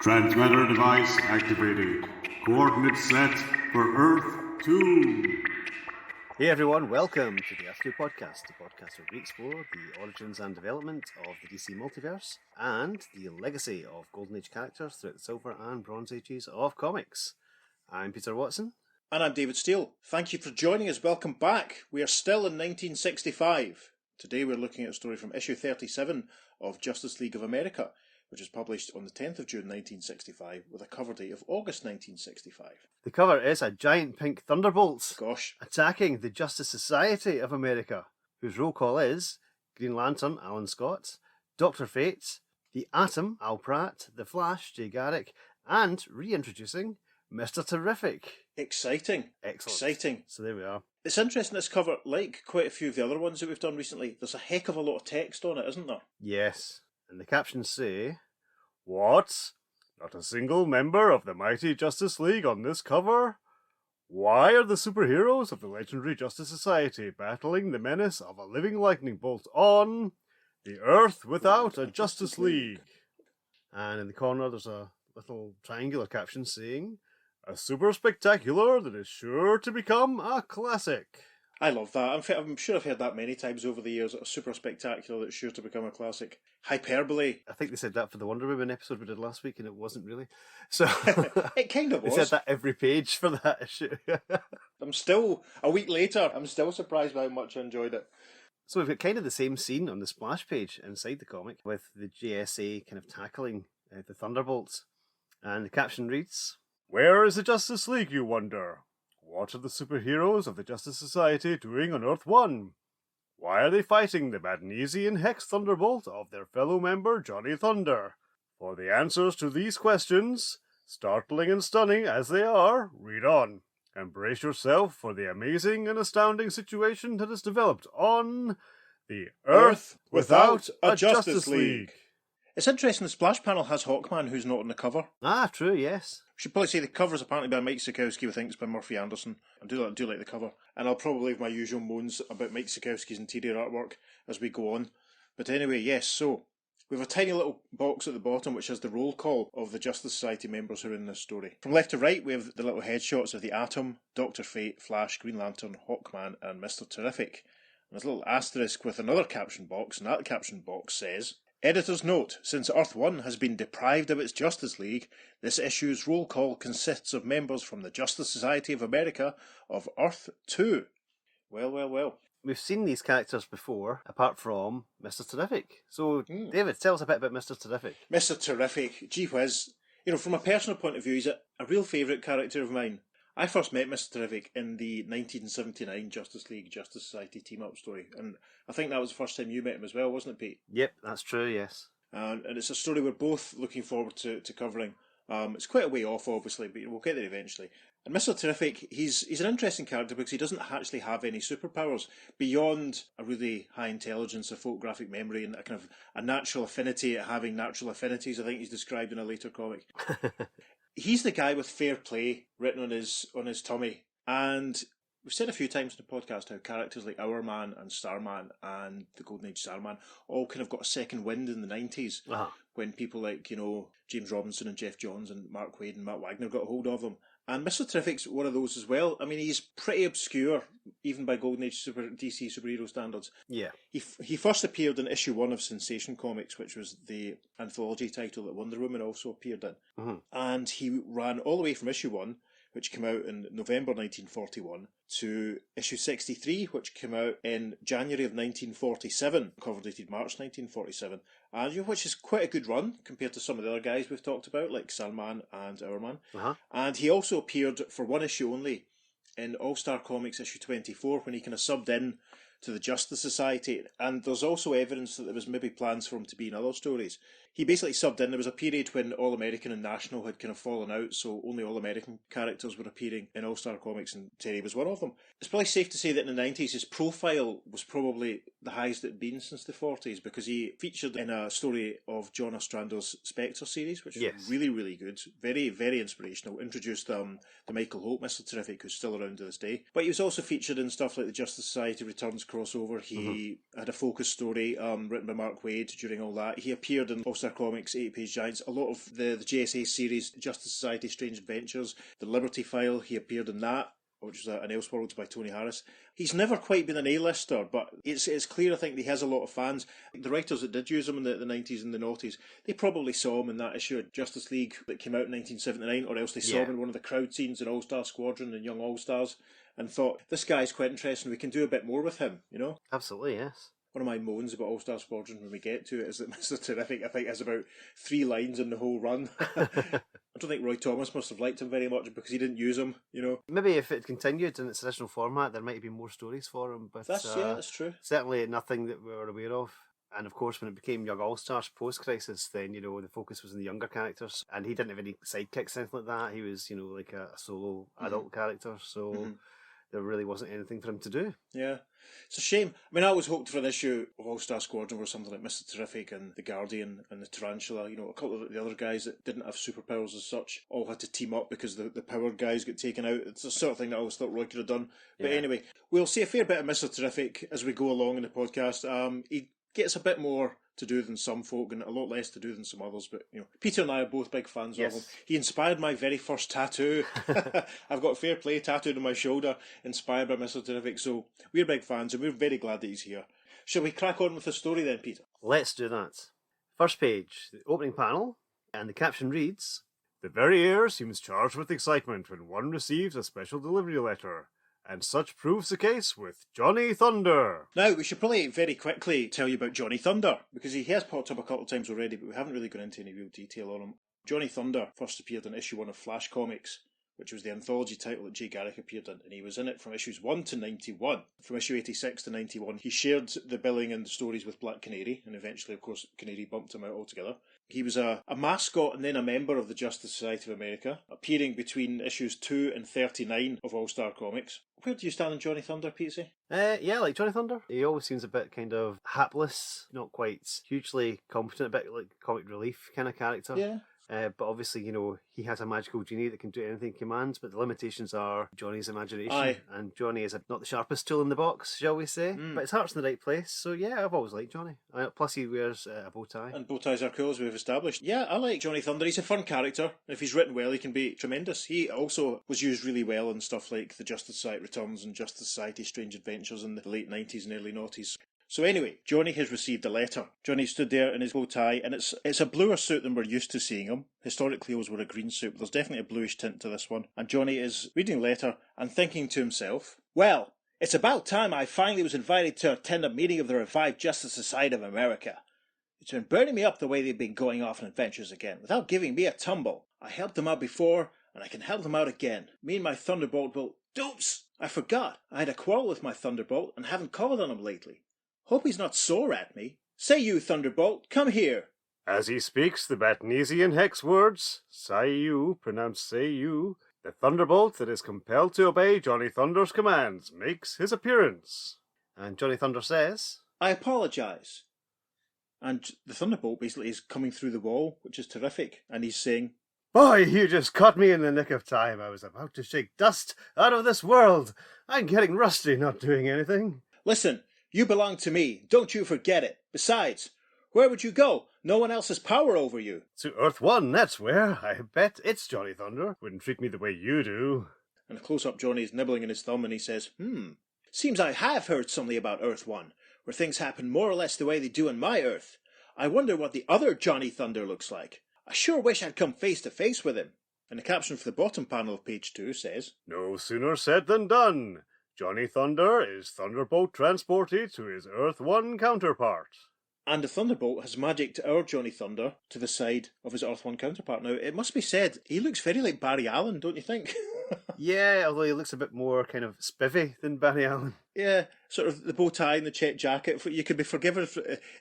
Transmitter device activated. Coordinates set for Earth 2. Hey everyone, welcome to the Earth 2 podcast, the podcast where we explore the origins and development of the DC multiverse and the legacy of Golden Age characters throughout the Silver and Bronze Ages of comics. I'm Peter Watson. And I'm David Steele. Thank you for joining us. Welcome back. We are still in 1965. Today we're looking at a story from issue 37 of Justice League of America, which was published on the 10th of June 1965 with a cover date of August 1965. The cover is a giant pink thunderbolt attacking the Justice Society of America, whose roll call is Green Lantern, Alan Scott, Dr. Fate, the Atom, Al Pratt, the Flash, Jay Garrick, and reintroducing Mr. Terrific. Exciting. Excellent. Exciting. So there we are. It's interesting, this cover, like quite a few of the other ones that we've done recently, there's a heck of a lot of text on it, isn't there? Yes. And the captions say, "What? Not a single member of the mighty Justice League on this cover? Why are the superheroes of the legendary Justice Society battling the menace of a living lightning bolt on the Earth without a Justice League?" And in the corner there's a little triangular caption saying, "A super spectacular that is sure to become a classic." I love that. I'm sure I've heard that many times over the years. A super spectacular that's sure to become a classic. Hyperbole. I think they said that for the Wonder Woman episode we did last week, and it wasn't really. So It kind of was. They said that every page for that issue. I'm still, a week later, I'm still surprised by how much I enjoyed it. So we've got kind of the same scene on the splash page inside the comic, with the JSA kind of tackling the Thunderbolts. And the caption reads, "Where is the Justice League, you wonder? What are the superheroes of the Justice Society doing on Earth 1? Why are they fighting the Magnesian Hex Thunderbolt of their fellow member Johnny Thunder? For the answers to these questions, startling and stunning as they are, read on. And brace yourself for the amazing and astounding situation that has developed on the Earth without a Justice League." It's interesting, the splash panel has Hawkman, who's not on the cover. Ah, true, yes. We should probably say the cover's apparently by Mike Sikowski, I think it's by Murphy Anderson. I do like the cover. And I'll probably have my usual moans about Mike Sikowski's interior artwork as we go on. But anyway, yes, so we have a tiny little box at the bottom which has the roll call of the Justice Society members who are in this story. From left to right, we have the little headshots of the Atom, Dr. Fate, Flash, Green Lantern, Hawkman, and Mr. Terrific. And there's a little asterisk with another caption box, and that caption box says, "Editor's note, since Earth 1 has been deprived of its Justice League, this issue's roll call consists of members from the Justice Society of America of Earth 2. Well. We've seen these characters before, apart from Mr. Terrific. So, David, tell us a bit about Mr. Terrific. Mr. Terrific, gee whiz. From a personal point of view, he's a real favourite character of mine. I first met Mr. Terrific in the 1979 Justice League Justice Society team-up story, and I think that was the first time you met him as well, wasn't it, Pete? Yep, that's true, yes. And it's a story we're both looking forward to covering. It's quite a way off, obviously, but we'll get there eventually. And Mr. Terrific, he's an interesting character because he doesn't actually have any superpowers beyond a really high intelligence, a photographic memory, and a kind of a natural affinity at having natural affinities, I think he's described in a later comic. He's the guy with fair play written on his tummy. And we've said a few times in the podcast how characters like Hourman and Starman and the Golden Age Starman all kind of got a second wind in the 90s when people like, James Robinson and Jeff Johns and Mark Waid and Matt Wagner got a hold of them. And Mr. Terrific's one of those as well. I mean, he's pretty obscure, even by Golden Age DC superhero standards. Yeah. He first appeared in issue 1 of Sensation Comics, which was the anthology title that Wonder Woman also appeared in. Mm-hmm. And he ran all the way from issue 1, which came out in November 1941, to issue 63, which came out in January of 1947, cover dated March 1947, and which is quite a good run compared to some of the other guys we've talked about, like Salman and Hourman. Uh-huh. And he also appeared for one issue only in All-Star Comics issue 24, when he kind of subbed in to the Justice Society, and there's also evidence that there was maybe plans for him to be in other stories. He basically subbed in. There was a period when All-American and National had kind of fallen out, so only All-American characters were appearing in All-Star Comics, and Terry was one of them. It's probably safe to say that in the 90s his profile was probably the highest it had been since the 40s, because he featured in a story of John Ostrando's Spectre series, which was really, really good. Very, very inspirational. Introduced the Michael Holt Mr. Terrific, who's still around to this day. But he was also featured in stuff like the Justice Society Returns crossover. He had a focus story written by Mark Waid during all that. He appeared in All-Star Comics 80-Page Giants, a lot of the JSA series, Justice Society Strange Adventures, The Liberty File. He appeared in that, which was an Elseworlds by Tony Harris. He's never quite been an A-lister, but it's clear, I think, that he has a lot of fans. The writers that did use him in the 90s and the noughties, they probably saw him in that issue of Justice League that came out in 1979, or else they saw him in one of the crowd scenes in All-Star Squadron and Young All-Stars, and thought, this guy's quite interesting, we can do a bit more with him, you know? Absolutely, yes. One of my moans about All-Star Squadron when we get to it is that Mr. Terrific, I think, has about 3 lines in the whole run. I don't think Roy Thomas must have liked him very much because he didn't use him, you know. Maybe if it continued in its original format, there might have been more stories for him. But that's true. Certainly nothing that we were aware of. And of course, when it became Young All-Stars post-Crisis, then, you know, the focus was on the younger characters. And he didn't have any sidekicks or anything like that. He was, you know, like a solo adult character. So there really wasn't anything for him to do. Yeah. It's a shame. I mean, I always hoped for an issue of All-Star Squadron where something like Mr. Terrific and the Guardian and the Tarantula, you know, a couple of the other guys that didn't have superpowers as such, all had to team up because the powered guys got taken out. It's the sort of thing that I always thought Roy could have done. But anyway, we'll see a fair bit of Mr. Terrific as we go along in the podcast. He gets a bit more to do than some folk and a lot less to do than some others, but you know, Peter and I are both big fans of him. He inspired my very first tattoo. I've got Fair Play tattooed on my shoulder, inspired by Mr. Terrific, so we're big fans and we're very glad that he's here. Shall we crack on with the story then, Peter? Let's do that. First page, the opening panel, and the caption reads, "The very air seems charged with excitement when one receives a special delivery letter. And such proves the case with Johnny Thunder." Now, we should probably very quickly tell you about Johnny Thunder, because he has popped up a couple of times already, but we haven't really gone into any real detail on him. Johnny Thunder first appeared in issue 1 of Flash Comics, which was the anthology title that Jay Garrick appeared in, and he was in it from issues 1 to 91. From issue 86 to 91, he shared the billing and the stories with Black Canary, and eventually, of course, Canary bumped him out altogether. He was a mascot and then a member of the Justice Society of America, appearing between issues 2 and 39 of All-Star Comics. Where do you stand on Johnny Thunder, Petesy? Yeah, like Johnny Thunder. He always seems a bit kind of hapless, not quite hugely competent, a bit like comic relief kind of character. Yeah. But obviously, you know, he has a magical genie that can do anything he commands, but the limitations are Johnny's imagination. Aye. And Johnny is not the sharpest tool in the box, shall we say, but his heart's in the right place. So yeah, I've always liked Johnny. Plus he wears a bow tie. And bow ties are cool, as we've established. Yeah, I like Johnny Thunder. He's a fun character. If he's written well, he can be tremendous. He also was used really well in stuff like The Justice Society Returns and Justice Society Strange Adventures in the late 90s and early noughties. So anyway, Johnny has received a letter. Johnny stood there in his bow tie, and it's a bluer suit than we're used to seeing him. Historically, Leo's wore a green suit, but there's definitely a bluish tint to this one. And Johnny is reading the letter and thinking to himself, "Well, it's about time I finally was invited to attend a meeting of the revived Justice Society of America. It's been burning me up the way they've been going off on adventures again, without giving me a tumble. I helped them out before, and I can help them out again. Me and my Thunderbolt will... Doops! I forgot. I had a quarrel with my Thunderbolt and haven't called on him lately. Hope he's not sore at me. Say you, Thunderbolt, come here." As he speaks the Batnesian hex words, Sayu, pronounced Sayu, the Thunderbolt that is compelled to obey Johnny Thunder's commands makes his appearance. And Johnny Thunder says, "I apologise." And the Thunderbolt basically is coming through the wall, which is terrific, and he's saying, "Boy, you just caught me in the nick of time. I was about to shake dust out of this world. I'm getting rusty not doing anything." "Listen, you belong to me. Don't you forget it. Besides, where would you go? No one else has power over you." "To Earth 1, that's where. I bet it's Johnny Thunder. Wouldn't treat me the way you do." And a close-up Johnny's nibbling in his thumb and he says, "Seems I have heard something about Earth 1, where things happen more or less the way they do on my Earth. I wonder what the other Johnny Thunder looks like. I sure wish I'd come face to face with him." And the caption for the bottom panel of page 2 says, "No sooner said than done. Johnny Thunder is Thunderbolt transported to his Earth 1 counterpart." And the Thunderbolt has magicked our Johnny Thunder to the side of his Earth 1 counterpart. Now, it must be said, he looks very like Barry Allen, don't you think? Yeah, although he looks a bit more kind of spivvy than Barry Allen. Yeah, sort of the bow tie and the check jacket. You could be forgiven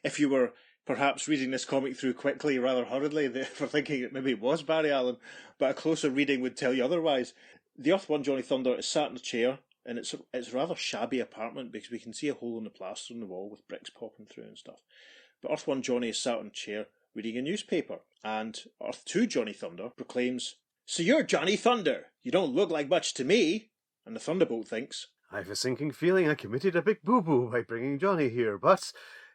if you were perhaps reading this comic through quickly, rather hurriedly, for thinking it maybe was Barry Allen, but a closer reading would tell you otherwise. The Earth 1 Johnny Thunder is sat in a chair, and it's a rather shabby apartment because we can see a hole in the plaster on the wall with bricks popping through and stuff. But Earth 1 Johnny is sat in a chair reading a newspaper, and Earth 2 Johnny Thunder proclaims, "So you're Johnny Thunder. You don't look like much to me." And the Thunderbolt thinks, I've a sinking feeling I committed a big boo-boo by bringing Johnny here, but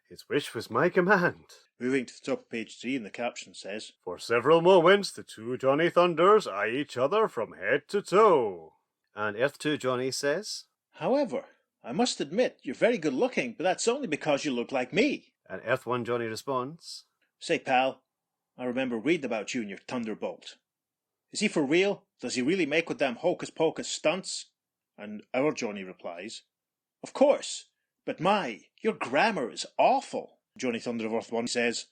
his wish was my command. Moving to the top of page 3, and the caption says, For several moments, the two Johnny Thunders eye each other from head to toe. And Earth 2 Johnny says, However, I must admit, you're very good looking, but that's only because you look like me. And Earth 1 Johnny responds, Say, pal, I remember reading about you and your Thunderbolt. Is he for real? Does he really make with them hocus-pocus stunts? And our Johnny replies, Of course, but your grammar is awful. Johnny Thunder of Earth 1 says,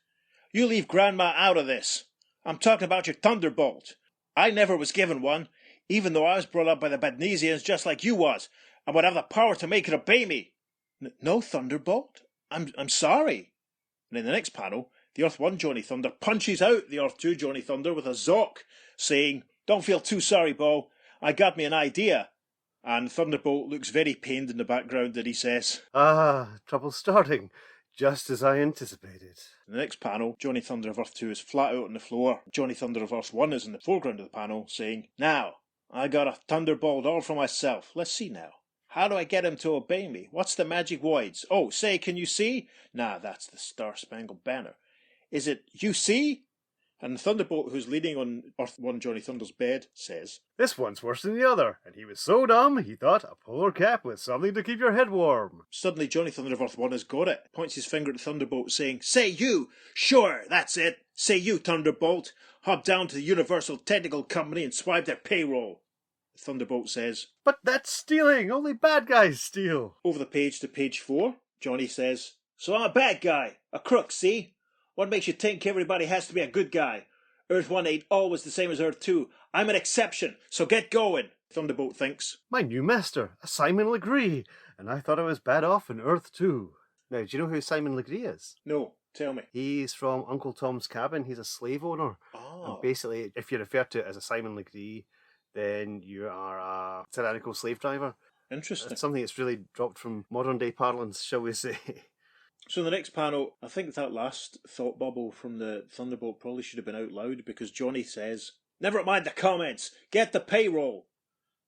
You leave Grandma out of this. I'm talking about your Thunderbolt. I never was given one, even though I was brought up by the Badnesians just like you was, and would have the power to make it obey me. No Thunderbolt? I'm sorry. And in the next panel, the Earth 1 Johnny Thunder punches out the Earth 2 Johnny Thunder with a zock, saying, Don't feel too sorry, Bo. I got me an idea. And Thunderbolt looks very pained in the background, and he says, trouble starting, just as I anticipated. In the next panel, Johnny Thunder of Earth 2 is flat out on the floor. Johnny Thunder of Earth 1 is in the foreground of the panel, saying, Now, I got a Thunderbolt all for myself. Let's see now. How do I get him to obey me? What's the magic words? Oh, say, can you see? Nah, that's the Star-Spangled Banner. Is it, you see? And the Thunderbolt, who's leaning on Earth 1 Johnny Thunder's bed, says, This one's worse than the other, and he was so dumb he thought a polar cap was something to keep your head warm. Suddenly Johnny Thunder of Earth 1 has got it, points his finger at the Thunderbolt, saying, Say you! Sure, that's it! Say you, Thunderbolt! Hop down to the Universal Technical Company and swipe their payroll. The Thunderbolt says, But that's stealing! Only bad guys steal! Over the page to page 4, Johnny says, So I'm a bad guy, a crook, see? What makes you think everybody has to be a good guy? Earth 1 ain't always the same as Earth 2. I'm an exception, so get going, Thunderbolt thinks. My new master, a Simon Legree, and I thought I was bad off in Earth 2. Now, do you know who Simon Legree is? No, tell me. He's from Uncle Tom's Cabin. He's a slave owner. Oh. And basically, if you refer to it as a Simon Legree, then you are a tyrannical slave driver. Interesting. It's something that's really dropped from modern day parlance, shall we say. So in the next panel, I think that last thought bubble from the Thunderbolt probably should have been out loud, because Johnny says, Never mind the comments, get the payroll.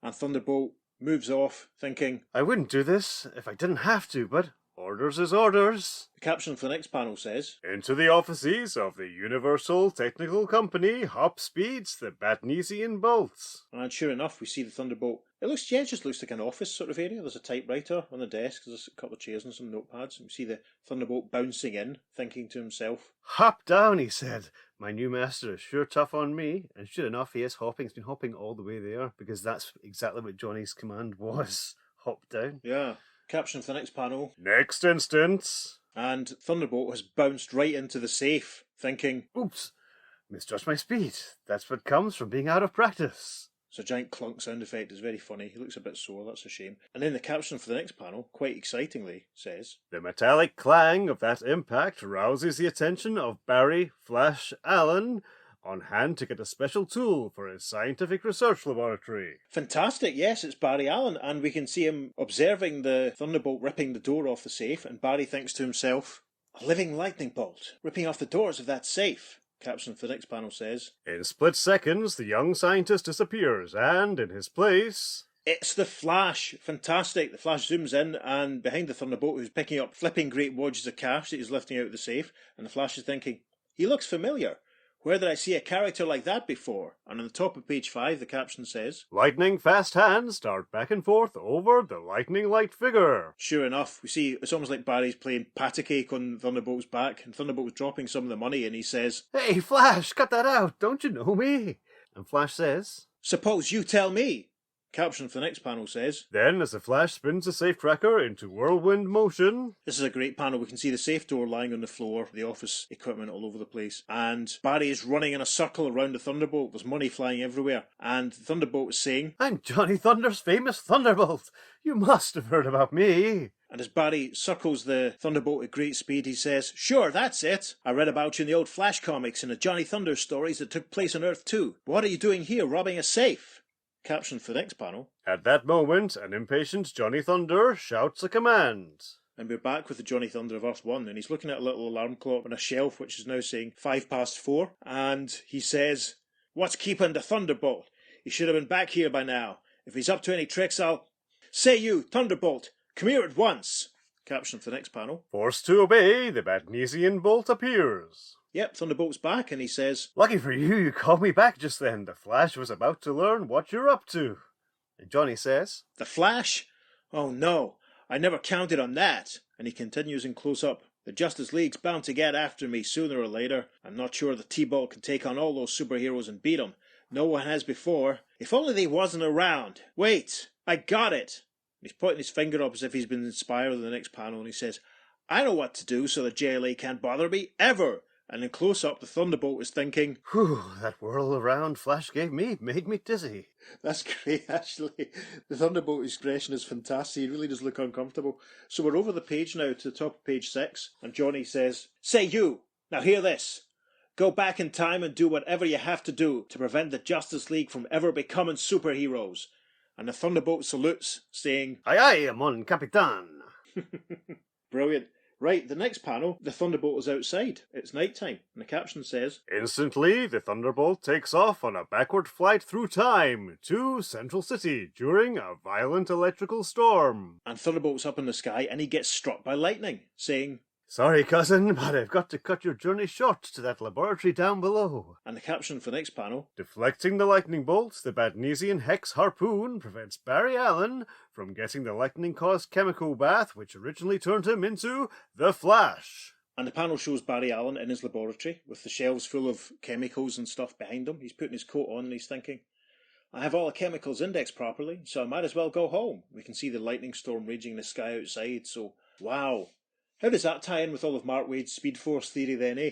And Thunderbolt moves off, thinking, I wouldn't do this if I didn't have to, but orders is orders. The caption for the next panel says, Into the offices of the Universal Technical Company hop speeds the Badnesian bolts. And sure enough, we see the Thunderbolt. It just looks like an office sort of area. There's a typewriter on the desk, there's a couple of chairs and some notepads. And we see the Thunderbolt bouncing in, thinking to himself, Hop down, he said. My new master is sure tough on me. And sure enough, he is hopping. He's been hopping all the way there, because that's exactly what Johnny's command was. Hop down. Yeah. Caption for the next panel. Next instance. And Thunderbolt has bounced right into the safe, thinking, Oops, misjudged my speed. That's what comes from being out of practice. It's a giant clunk sound effect. It's very funny. He looks a bit sore, that's a shame. And then the caption for the next panel, quite excitingly, says, The metallic clang of that impact rouses the attention of Barry Flash Allen, on hand to get a special tool for his scientific research laboratory. Fantastic, yes, it's Barry Allen, and we can see him observing the Thunderbolt ripping the door off the safe, and Barry thinks to himself, A living lightning bolt, ripping off the doors of that safe. Caption for the next panel says, In split seconds, the young scientist disappears, and in his place... It's the Flash. Fantastic. The Flash zooms in, and behind the Thunderbolt, who's picking up flipping great wads of cash that he's lifting out of the safe, and the Flash is thinking, He looks familiar. Where did I see a character like that before? And on the top of page 5, the caption says, Lightning fast hands dart back and forth over the lightning light figure. Sure enough, we see it's almost like Barry's playing patty cake on Thunderbolt's back, and Thunderbolt's dropping some of the money, and he says, Hey, Flash, cut that out. Don't you know me? And Flash says, Suppose you tell me. Caption for the next panel says, Then, as the Flash spins the safe cracker into whirlwind motion... This is a great panel. We can see the safe door lying on the floor, the office equipment all over the place. And Barry is running in a circle around the Thunderbolt. There's money flying everywhere. And the Thunderbolt is saying, I'm Johnny Thunder's famous Thunderbolt. You must have heard about me. And as Barry circles the Thunderbolt at great speed, he says, Sure, that's it. I read about you in the old Flash comics and the Johnny Thunder stories that took place on Earth 2. What are you doing here, robbing a safe? Caption for the next panel. At that moment, an impatient Johnny Thunder shouts a command. And we're back with the Johnny Thunder of Earth 1, and he's looking at a little alarm clock on a shelf which is now saying 4:05, and he says, What's keeping the Thunderbolt? He should have been back here by now. If he's up to any tricks, I'll... Say you, Thunderbolt, come here at once. Caption for the next panel. Forced to obey, the Magnesian bolt appears. Yep, Thunderbolt's back and he says, Lucky for you, you called me back just then. The Flash was about to learn what you're up to. And Johnny says, The Flash? Oh no, I never counted on that. And he continues in close-up. The Justice League's bound to get after me sooner or later. I'm not sure the T-Ball can take on all those superheroes and beat them. No one has before. If only they wasn't around. Wait, I got it. He's pointing his finger up as if he's been inspired in the next panel, and he says, I know what to do so the JLA can't bother me, ever. And in close-up, the Thunderbolt is thinking, whew, that whirl around Flash gave me made me dizzy. That's great, actually. The Thunderbolt expression is fantastic. He really does look uncomfortable. So we're over the page now to the top of page 6, and Johnny says, Say you, now hear this. Go back in time and do whatever you have to do to prevent the Justice League from ever becoming superheroes. And the Thunderbolt salutes, saying, Aye aye, mon capitan. Brilliant. Right, the next panel, the Thunderbolt is outside. It's night time, and the caption says, Instantly, the Thunderbolt takes off on a backward flight through time to Central City during a violent electrical storm. And Thunderbolt's up in the sky and he gets struck by lightning, saying, Sorry, cousin, but I've got to cut your journey short to that laboratory down below. And the caption for the next panel, Deflecting the lightning bolt, the Magnesian Hex harpoon prevents Barry Allen from getting the lightning-caused chemical bath which originally turned him into the Flash. And the panel shows Barry Allen in his laboratory with the shelves full of chemicals and stuff behind him. He's putting his coat on and he's thinking, I have all the chemicals indexed properly, so I might as well go home. We can see the lightning storm raging in the sky outside, so wow. How does that tie in with all of Mark Waid's Speed Force theory then, eh?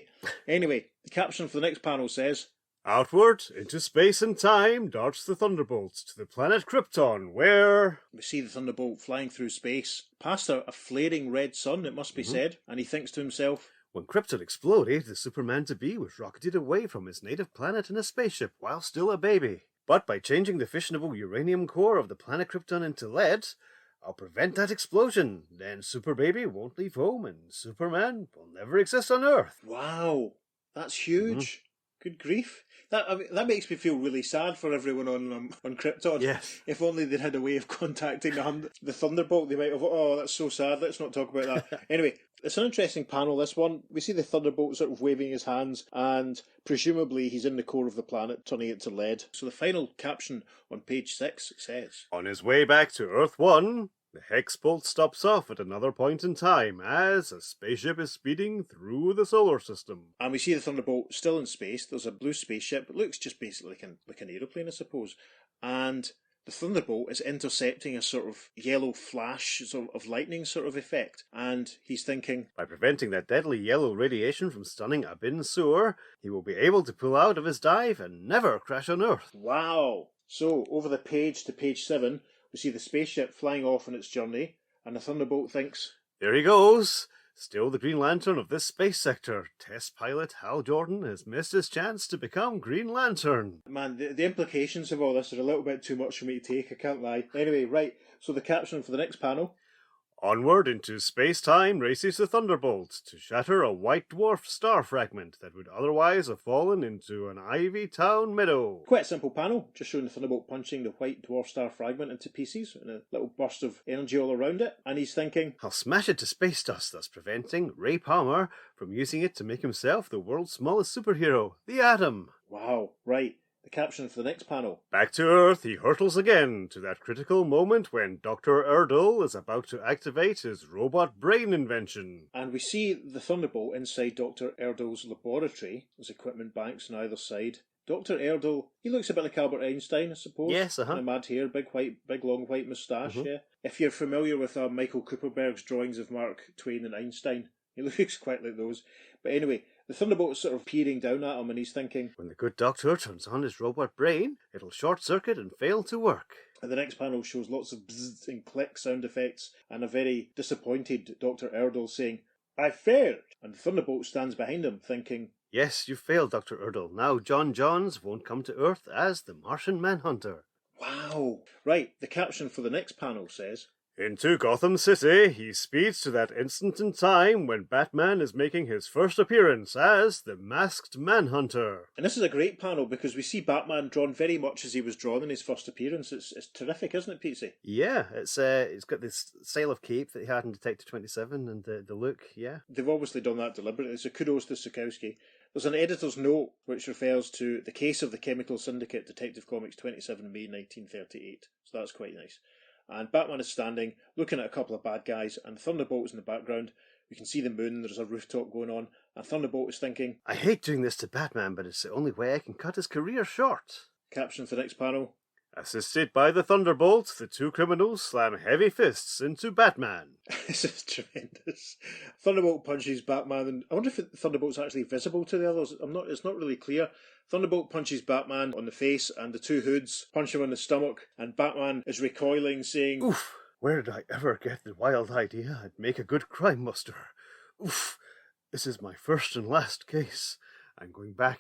Anyway, the caption for the next panel says, Outward, into space and time, darts the Thunderbolt to the planet Krypton, where... We see the Thunderbolt flying through space, past a flaring red sun, it must be said, and he thinks to himself, When Krypton exploded, the Superman-to-be was rocketed away from his native planet in a spaceship while still a baby. But by changing the fissionable uranium core of the planet Krypton into lead, I'll prevent that explosion. Then Super Baby won't leave home and Superman will never exist on Earth. Wow, that's huge. Good grief. That makes me feel really sad for everyone on Krypton. Yes. If only they'd had a way of contacting the Thunderbolt, they might have, oh, that's so sad, let's not talk about that. Anyway, it's an interesting panel, this one. We see the Thunderbolt sort of waving his hands, and presumably he's in the core of the planet, turning it to lead. So the final caption on page 6 says, On his way back to Earth 1, the Hex bolt stops off at another point in time as a spaceship is speeding through the solar system. And we see the Thunderbolt still in space. There's a blue spaceship. It looks just basically like an aeroplane, I suppose. And the Thunderbolt is intercepting a sort of yellow flash of lightning sort of effect. And he's thinking, By preventing that deadly yellow radiation from stunning a bin sewer, he will be able to pull out of his dive and never crash on Earth. wow. So, over the page to page 7, we see the spaceship flying off on its journey, and the Thunderbolt thinks, There he goes. Still the Green Lantern of this space sector. Test pilot Hal Jordan has missed his chance to become Green Lantern. man, the implications of all this are a little bit too much for me to take, I can't lie. Anyway, right, so the caption for the next panel, Onward into space-time races the Thunderbolt to shatter a white dwarf star fragment that would otherwise have fallen into an Ivy Town meadow. quite a simple panel, just showing the Thunderbolt punching the white dwarf star fragment into pieces and a little burst of energy all around it, and he's thinking, I'll smash it to space dust, thus preventing Ray Palmer from using it to make himself the world's smallest superhero, the Atom. wow, right. The caption for the next panel. Back to Earth, he hurtles again to that critical moment when Dr. Erdl is about to activate his robot brain invention. And we see the Thunderbolt inside Dr. Erdl's laboratory. There's equipment banks on either side. Dr. Erdl, he looks a bit like Albert Einstein, I suppose. Yes, Kind of mad hair, big long white moustache, yeah. If you're familiar with Michael Kuperberg's drawings of Mark Twain and Einstein, he looks quite like those. But anyway, the Thunderbolt's sort of peering down at him and he's thinking, When the good doctor turns on his robot brain, it'll short-circuit and fail to work. And the next panel shows lots of bzzz and click sound effects and a very disappointed Dr. Erdl saying, I failed! And the Thunderbolt stands behind him thinking, Yes, you failed, Dr. Erdl. Now John Johns won't come to Earth as the Martian Manhunter. wow! Right, the caption for the next panel says, Into Gotham City, he speeds to that instant in time when Batman is making his first appearance as the Masked Manhunter. And this is a great panel because we see Batman drawn very much as he was drawn in his first appearance. It's terrific, isn't it, Petesy? Yeah, it's got this style of cape that he had in Detective 27 and the look, yeah. They've obviously done that deliberately, so kudos to Sikowski. There's an editor's note which refers to the case of the Chemical Syndicate, Detective Comics 27 May 1938. So that's quite nice. And Batman is standing, looking at a couple of bad guys, and Thunderbolt is in the background. We can see the moon, there's a rooftop going on, and Thunderbolt is thinking, I hate doing this to Batman, but it's the only way I can cut his career short. Caption for the next panel. Assisted by the Thunderbolt, the two criminals slam heavy fists into Batman. This is tremendous. Thunderbolt punches Batman, and I wonder if Thunderbolt's actually visible to the others. It's not really clear. Thunderbolt punches Batman on the face, and the two hoods punch him on the stomach, and Batman is recoiling, saying, Oof, where did I ever get the wild idea I'd make a good crime muster? Oof, this is my first and last case. I'm going back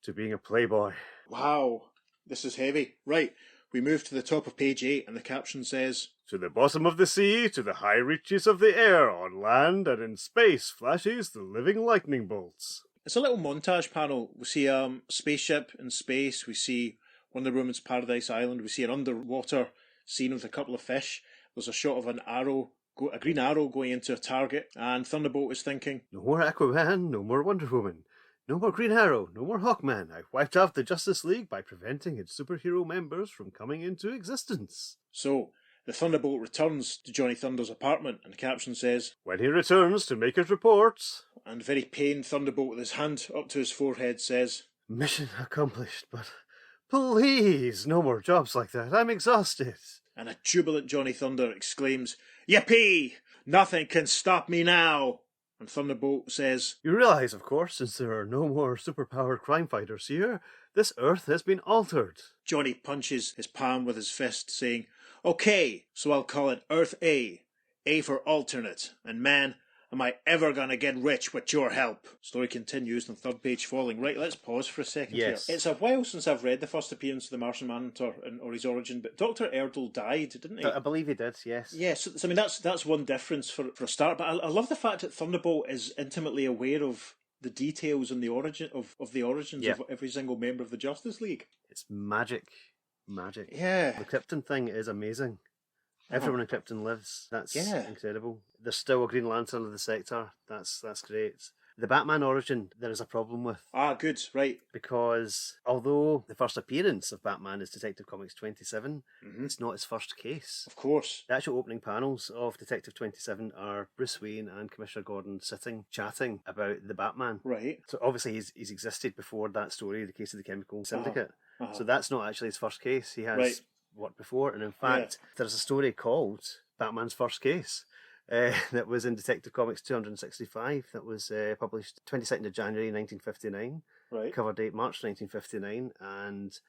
to being a playboy. Wow, this is heavy. Right, we move to the top of page 8, and the caption says, To the bottom of the sea, to the high reaches of the air, on land and in space flashes the living lightning bolts. It's a little montage panel. We see a spaceship in space. We see Wonder Woman's Paradise Island. We see an underwater scene with a couple of fish. There's a shot of an arrow, a green arrow going into a target. And Thunderbolt is thinking, No more Aquaman, no more Wonder Woman. No more Green Arrow, no more Hawkman. I've wiped out the Justice League by preventing its superhero members from coming into existence. So, the Thunderbolt returns to Johnny Thunder's apartment, and the caption says, When he returns to make his report, and very pained Thunderbolt with his hand up to his forehead says, Mission accomplished, but please, no more jobs like that. I'm exhausted. And a jubilant Johnny Thunder exclaims, Yippee! Nothing can stop me now! And Thunderbolt says, You realise, of course, since there are no more superpowered crime fighters here, this Earth has been altered. Johnny punches his palm with his fist, saying, Okay, so I'll call it Earth A for alternate, and man, am I ever gonna get rich with your help? Story continues on third page falling. Right, let's pause for a second Yes. here. It's a while since I've read the first appearance of the Martian Manhunter or his origin, but Dr. Erdl died, didn't he? I believe he did, yes. Yes, so, I mean that's one difference for a start, but I love the fact that Thunderbolt is intimately aware of the details and the origin of the origins of every single member of the Justice League. It's magic. Magic. Yeah. The Krypton thing is amazing. Everyone in Krypton lives. That's Yeah. incredible. There's still a Green Lantern of the sector. That's great. The Batman origin, there is a problem with. Ah, good, right. Because although the first appearance of Batman is Detective Comics 27, it's not his first case. Of course. The actual opening panels of Detective 27 are Bruce Wayne and Commissioner Gordon sitting, chatting about the Batman. Right. So obviously he's existed before that story, the case of the Chemical Syndicate. So that's not actually his first case. He has worked before, and in fact, there's a story called Batman's First Case. That was in Detective Comics 265, that was published 22nd of January 1959, cover date March 1959, and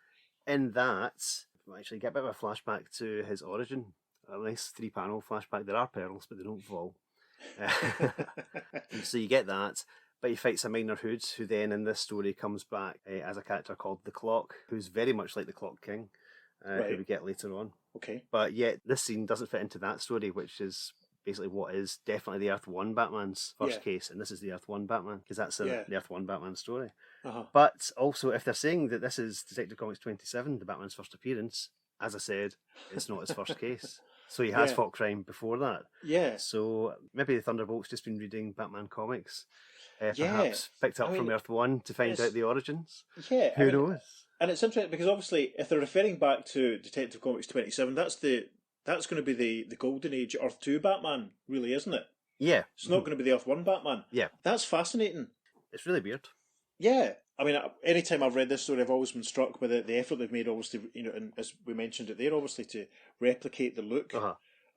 in that, we actually get a bit of a flashback to his origin, a nice 3-panel flashback. There are perils, but they don't fall. So you get that, but he fights a Minor Hood, who then in this story comes back as a character called The Clock, who's very much like the Clock King, who we get later on. Okay. But yet this scene doesn't fit into that story, which is basically what is definitely the Earth 1 Batman's first case, and this is the Earth 1 Batman, because that's the Earth 1 Batman story. But also, if they're saying that this is Detective Comics 27, the Batman's first appearance, as I said, it's not his first case. So he has fought crime before that. Yeah. So maybe the Thunderbolt's just been reading Batman comics, perhaps picked up from Earth 1 to find out the origins. Yeah. Who knows? And it's interesting because obviously, if they're referring back to Detective Comics 27, that's going to be the golden age Earth 2 Batman, really, isn't it? Yeah. It's not going to be the Earth 1 Batman. Yeah. That's fascinating. It's really weird. Yeah. I mean, anytime I've read this story, I've always been struck with the effort they've made, obviously, and as we mentioned it there, obviously, to replicate the look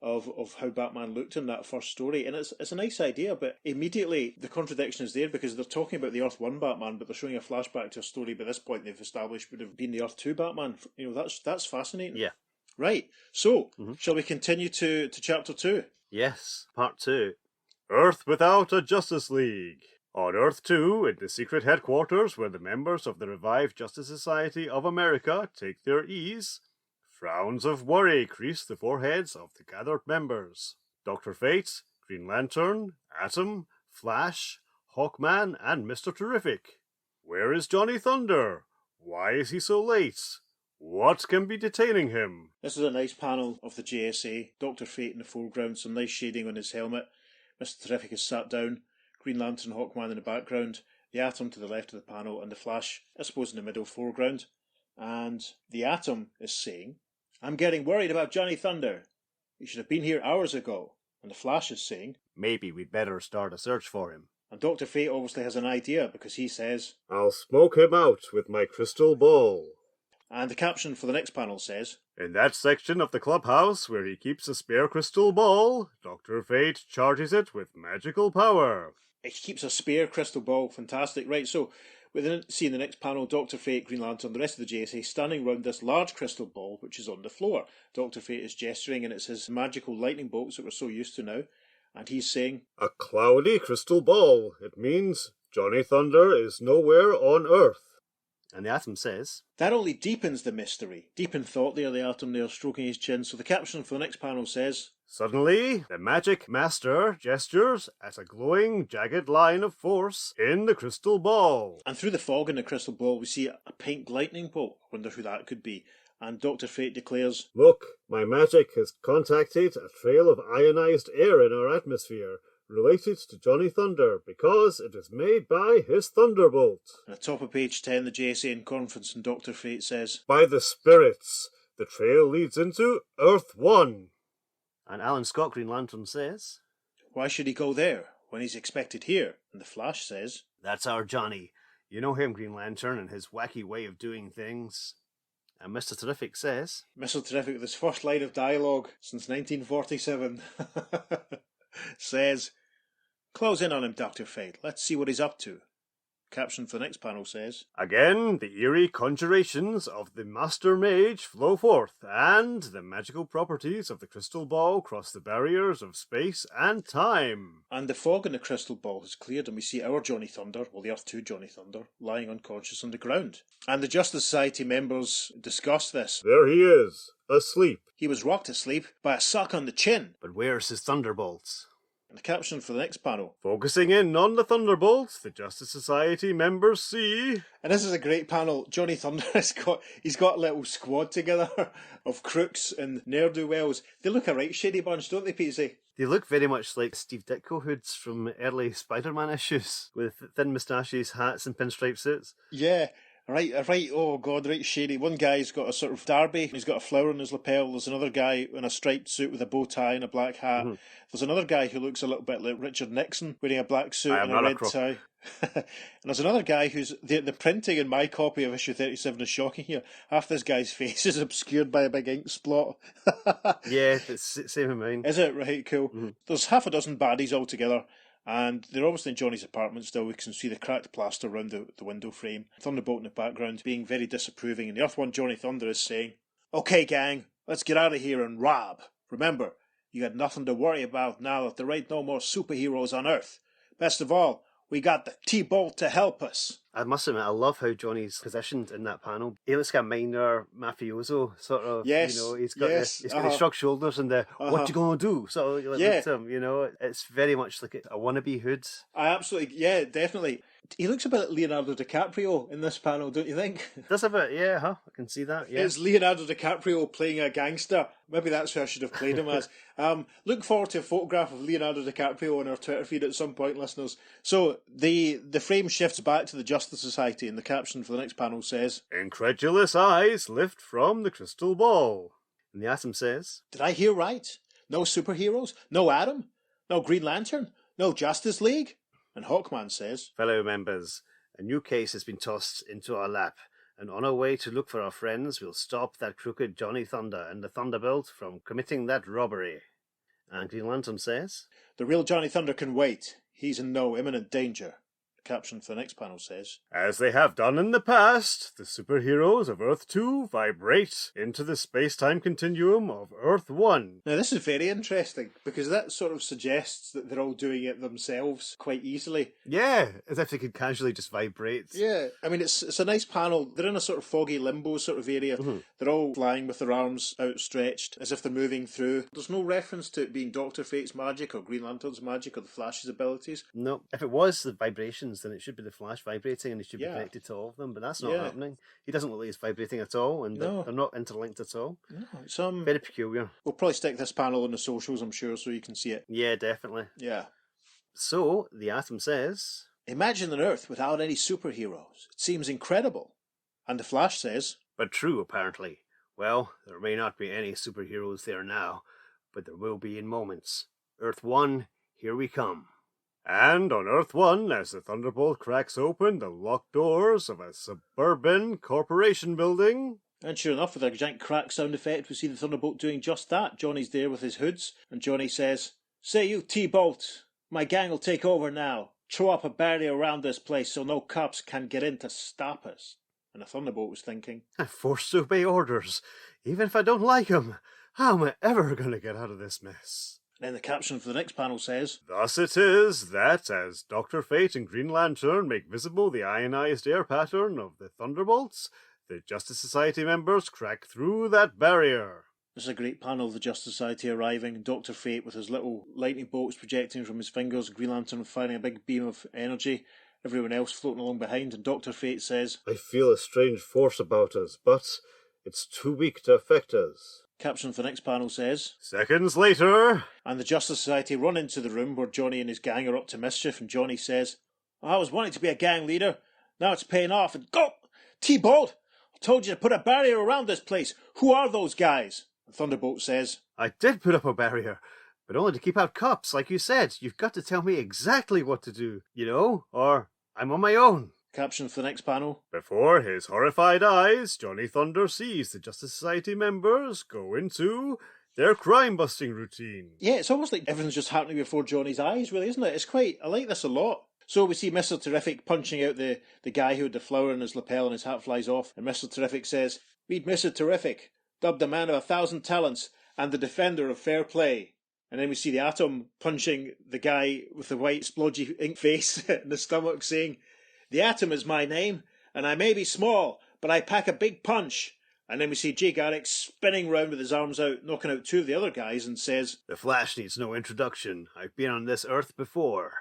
of how Batman looked in that first story. And it's a nice idea, but immediately the contradiction is there because they're talking about the Earth 1 Batman, but they're showing a flashback to a story by this point they've established would have been the Earth 2 Batman. That's fascinating. Yeah. Right. So, shall we continue to chapter 2? Yes. Part 2. Earth without a Justice League. On Earth 2, in the secret headquarters where the members of the revived Justice Society of America take their ease, Frowns of worry crease the foreheads of the gathered members. Dr. Fate, Green Lantern, Atom, Flash, Hawkman, and Mr. Terrific. Where is Johnny Thunder? Why is he so late? What can be detaining him? This is a nice panel of the JSA. Dr. Fate in the foreground, some nice shading on his helmet. Mr. Terrific is sat down. Green Lantern, Hawkman in the background. The Atom to the left of the panel, and the Flash, I suppose, in the middle foreground. And the Atom is saying, "I'm getting worried about Johnny Thunder. He should have been here hours ago." And the Flash is saying, "Maybe we'd better start a search for him." And Dr. Fate obviously has an idea, because he says, "I'll smoke him out with my crystal ball." And the caption for the next panel says, "In that section of the clubhouse where he keeps a spare crystal ball, Dr. Fate charges it with magical power." He keeps a spare crystal ball. Fantastic. Right, so we then see in the next panel Dr. Fate, Green Lantern, the rest of the JSA standing round this large crystal ball which is on the floor. Dr. Fate is gesturing, and it's his magical lightning bolts that we're so used to now. And he's saying, "A cloudy crystal ball. It means Johnny Thunder is nowhere on Earth." And the Atom says, "That only deepens the mystery." Deep in thought there, the Atom there, stroking his chin. So the caption for the next panel says, "Suddenly, the Magic Master gestures at a glowing, jagged line of force in the crystal ball." And through the fog in the crystal ball, we see a pink lightning bolt. I wonder who that could be. And Dr. Fate declares, "Look, my magic has contacted a trail of ionized air in our atmosphere, related to Johnny Thunder, because it is made by his thunderbolt." And at the top of page 10, the JSA in conference, and Dr. Fate says, "By the spirits, the trail leads into Earth 1. And Alan Scott, Green Lantern, says, "Why should he go there when he's expected here?" And the Flash says, "That's our Johnny. You know him, Green Lantern, and his wacky way of doing things." And Mr. Terrific says, Mr. Terrific, with his first line of dialogue since 1947, says, "Close in on him, Dr. Fate. Let's see what he's up to." Caption for the next panel says, "Again, the eerie conjurations of the Master Mage flow forth, and the magical properties of the crystal ball cross the barriers of space and time." And the fog in the crystal ball has cleared, and we see our Johnny Thunder, well, the Earth 2 Johnny Thunder, lying unconscious on the ground. And the Justice Society members discuss this. "There he is, asleep." "He was rocked to sleep by a sock on the chin." "But where's his thunderbolts?" And the caption for the next panel, "Focusing in on the thunderbolts, the Justice Society members see..." and this is a great panel. Johnny Thunder he's got a little squad together of crooks and ne'er-do-wells. They look a right shady bunch, don't they, Petesy? They look very much like Steve Ditko hoods from early Spider-Man issues, with thin moustaches, hats and pinstripe suits. Yeah. Right, oh God, right shady. One guy's got a sort of derby, he's got a flower on his lapel. There's another guy in a striped suit with a bow tie and a black hat. Mm-hmm. There's another guy who looks a little bit like Richard Nixon, wearing a black suit and a red tie. And there's another guy who's, the printing in my copy of issue 37 is shocking here. Half this guy's face is obscured by a big ink splot. Yeah, it's same in mine. Is it? Right, cool. Mm-hmm. There's half a dozen baddies altogether. And they're obviously in Johnny's apartment still. We can see the cracked plaster around the window frame. Thunderbolt in the background being very disapproving. And the Earth 1 Johnny Thunder is saying, "Okay, gang, let's get out of here and rob. Remember, you got nothing to worry about now that there ain't no more superheroes on Earth. Best of all, we got the T-Bolt to help us." I must admit, I love how Johnny's positioned in that panel. He looks like a minor mafioso, sort of. Yes, you know, he's got yes, his shrugged shoulders and the "what you gonna do?" So like, yeah. Him, you know, it's very much like a wannabe hood. I absolutely, yeah, definitely. He looks a bit like Leonardo DiCaprio in this panel, don't you think? That's a bit, yeah, I can see that. Yeah, it's Leonardo DiCaprio playing a gangster. Maybe that's who I should have played him as. Look forward to a photograph of Leonardo DiCaprio on our Twitter feed at some point, listeners. So the frame shifts back to the Justice Society, and the caption for the next panel says, "Incredulous eyes lift from the crystal ball." And the Atom says, "Did I hear right? No superheroes? No Atom? No Green Lantern? No Justice League?" And Hawkman says, "Fellow members, a new case has been tossed into our lap, and on our way to look for our friends, we'll stop that crooked Johnny Thunder and the Thunderbolt from committing that robbery." And Green Lantern says, "The real Johnny Thunder can wait. He's in no imminent danger." caption for the next panel says, As they have done in the past, the superheroes of Earth 2 vibrate into the space-time continuum of Earth 1. Now this is very interesting, because that sort of suggests that they're all doing it themselves quite easily. Yeah, as if they could casually just vibrate. Yeah, I mean, it's a nice panel. They're in a sort of foggy limbo sort of area. Mm-hmm. They're all flying with their arms outstretched, as if they're moving through. There's no reference to it being Dr. Fate's magic, or Green Lantern's magic, or the Flash's abilities. No, if it was the vibrations, then it should be the Flash vibrating and he should be Yeah. connected to all of them, but that's not Yeah. happening. He doesn't look like he's vibrating at all, and No. they're not interlinked at all. No, it's Very peculiar. We'll probably stick this panel on the socials, I'm sure, so you can see it. Yeah, definitely. Yeah. So, the Atom says... Imagine an Earth without any superheroes. It seems incredible. And the Flash says, But true, apparently. Well, there may not be any superheroes there now, but there will be in moments. Earth 1, here we come. And on Earth 1, as the Thunderbolt cracks open the locked doors of a suburban corporation building... And sure enough, with a giant crack sound effect, we see the Thunderbolt doing just that. Johnny's there with his hoods, and Johnny says, Say you, T-Bolt, my gang will take over now. Throw up a barrier around this place so no cops can get in to stop us. And the Thunderbolt was thinking, I'm forced to obey orders, even if I don't like them. How am I ever going to get out of this mess? And then the caption for the next panel says, Thus it is that, as Dr. Fate and Green Lantern make visible the ionized air pattern of the Thunderbolts, the Justice Society members crack through that barrier. This is a great panel of the Justice Society arriving, Dr. Fate with his little lightning bolts projecting from his fingers, Green Lantern firing a big beam of energy, everyone else floating along behind, and Dr. Fate says, I feel a strange force about us, but it's too weak to affect us. Caption for the next panel says, Seconds later... And the Justice Society run into the room where Johnny and his gang are up to mischief, and Johnny says, I was wanting to be a gang leader, now it's paying off, and go! T-Bolt! I told you to put a barrier around this place. Who are those guys? And Thunderbolt says, I did put up a barrier, but only to keep out cops, like you said. You've got to tell me exactly what to do, or I'm on my own. Caption for the next panel. Before his horrified eyes, Johnny Thunder sees the Justice Society members go into their crime-busting routine. Yeah, it's almost like everything's just happening before Johnny's eyes, really, isn't it? I like this a lot. So we see Mr. Terrific punching out the guy who had the flower in his lapel and his hat flies off, and Mr. Terrific says, Meet Mr. Terrific, dubbed the man of 1,000 talents and the defender of fair play. And then we see the Atom punching the guy with the white splodgy ink face in the stomach, saying, The Atom is my name, and I may be small, but I pack a big punch. And then we see Jay Garrick spinning round with his arms out, knocking out two of the other guys, and says, The Flash needs no introduction. I've been on this Earth before.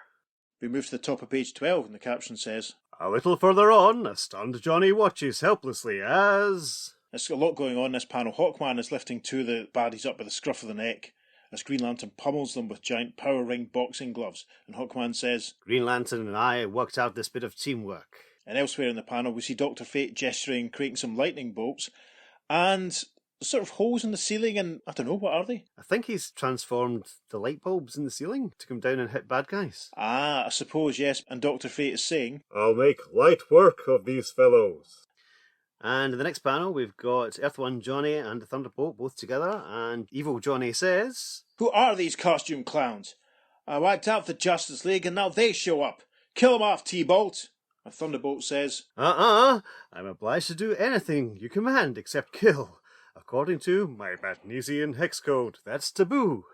We move to the top of page 12, and the caption says, A little further on, a stunned Johnny watches helplessly as... There's a lot going on in this panel. Hawkman is lifting two of the baddies up by the scruff of the neck as Green Lantern pummels them with giant power ring boxing gloves, and Hawkman says, Green Lantern and I worked out this bit of teamwork. And elsewhere in the panel we see Dr. Fate gesturing, creating some lightning bolts, and sort of holes in the ceiling, and I don't know, what are they? I think he's transformed the light bulbs in the ceiling to come down and hit bad guys. I suppose, yes. And Dr. Fate is saying, I'll make light work of these fellows. And in the next panel, we've got Earth 1 Johnny and the Thunderbolt both together, and Evil Johnny says, Who are these costume clowns? I wiped out the Justice League and now they show up. Kill them off, T-Bolt. And Thunderbolt says, I'm obliged to do anything you command except kill. According to my Batnesian hex code, that's taboo.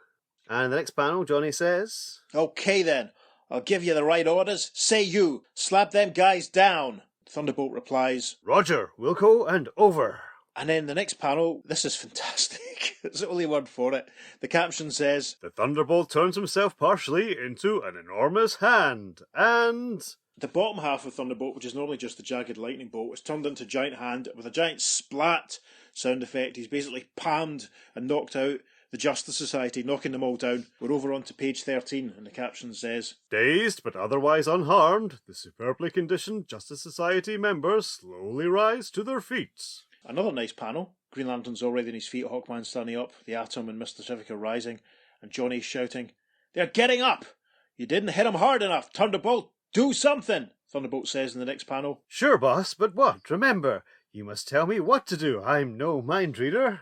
And in the next panel, Johnny says, Okay then, I'll give you the right orders. Say you, slap them guys down. Thunderbolt replies, Roger, Wilco, and over. And then the next panel, this is fantastic. It's the only word for it. The caption says, The Thunderbolt turns himself partially into an enormous hand, and... The bottom half of Thunderbolt, which is normally just the jagged lightning bolt, is turned into a giant hand with a giant splat sound effect. He's basically palmed and knocked out the Justice Society, knocking them all down. We're over on to page 13, and the caption says, Dazed but otherwise unharmed, the superbly conditioned Justice Society members slowly rise to their feet. Another nice panel. Green Lantern's already on his feet, Hawkman standing up, the Atom and Mr. Terrific are rising, and Johnny's shouting, They're getting up! You didn't hit them hard enough, Thunderbolt! Do something! Thunderbolt says in the next panel. Sure, boss, but what? Remember, you must tell me what to do. I'm no mind reader.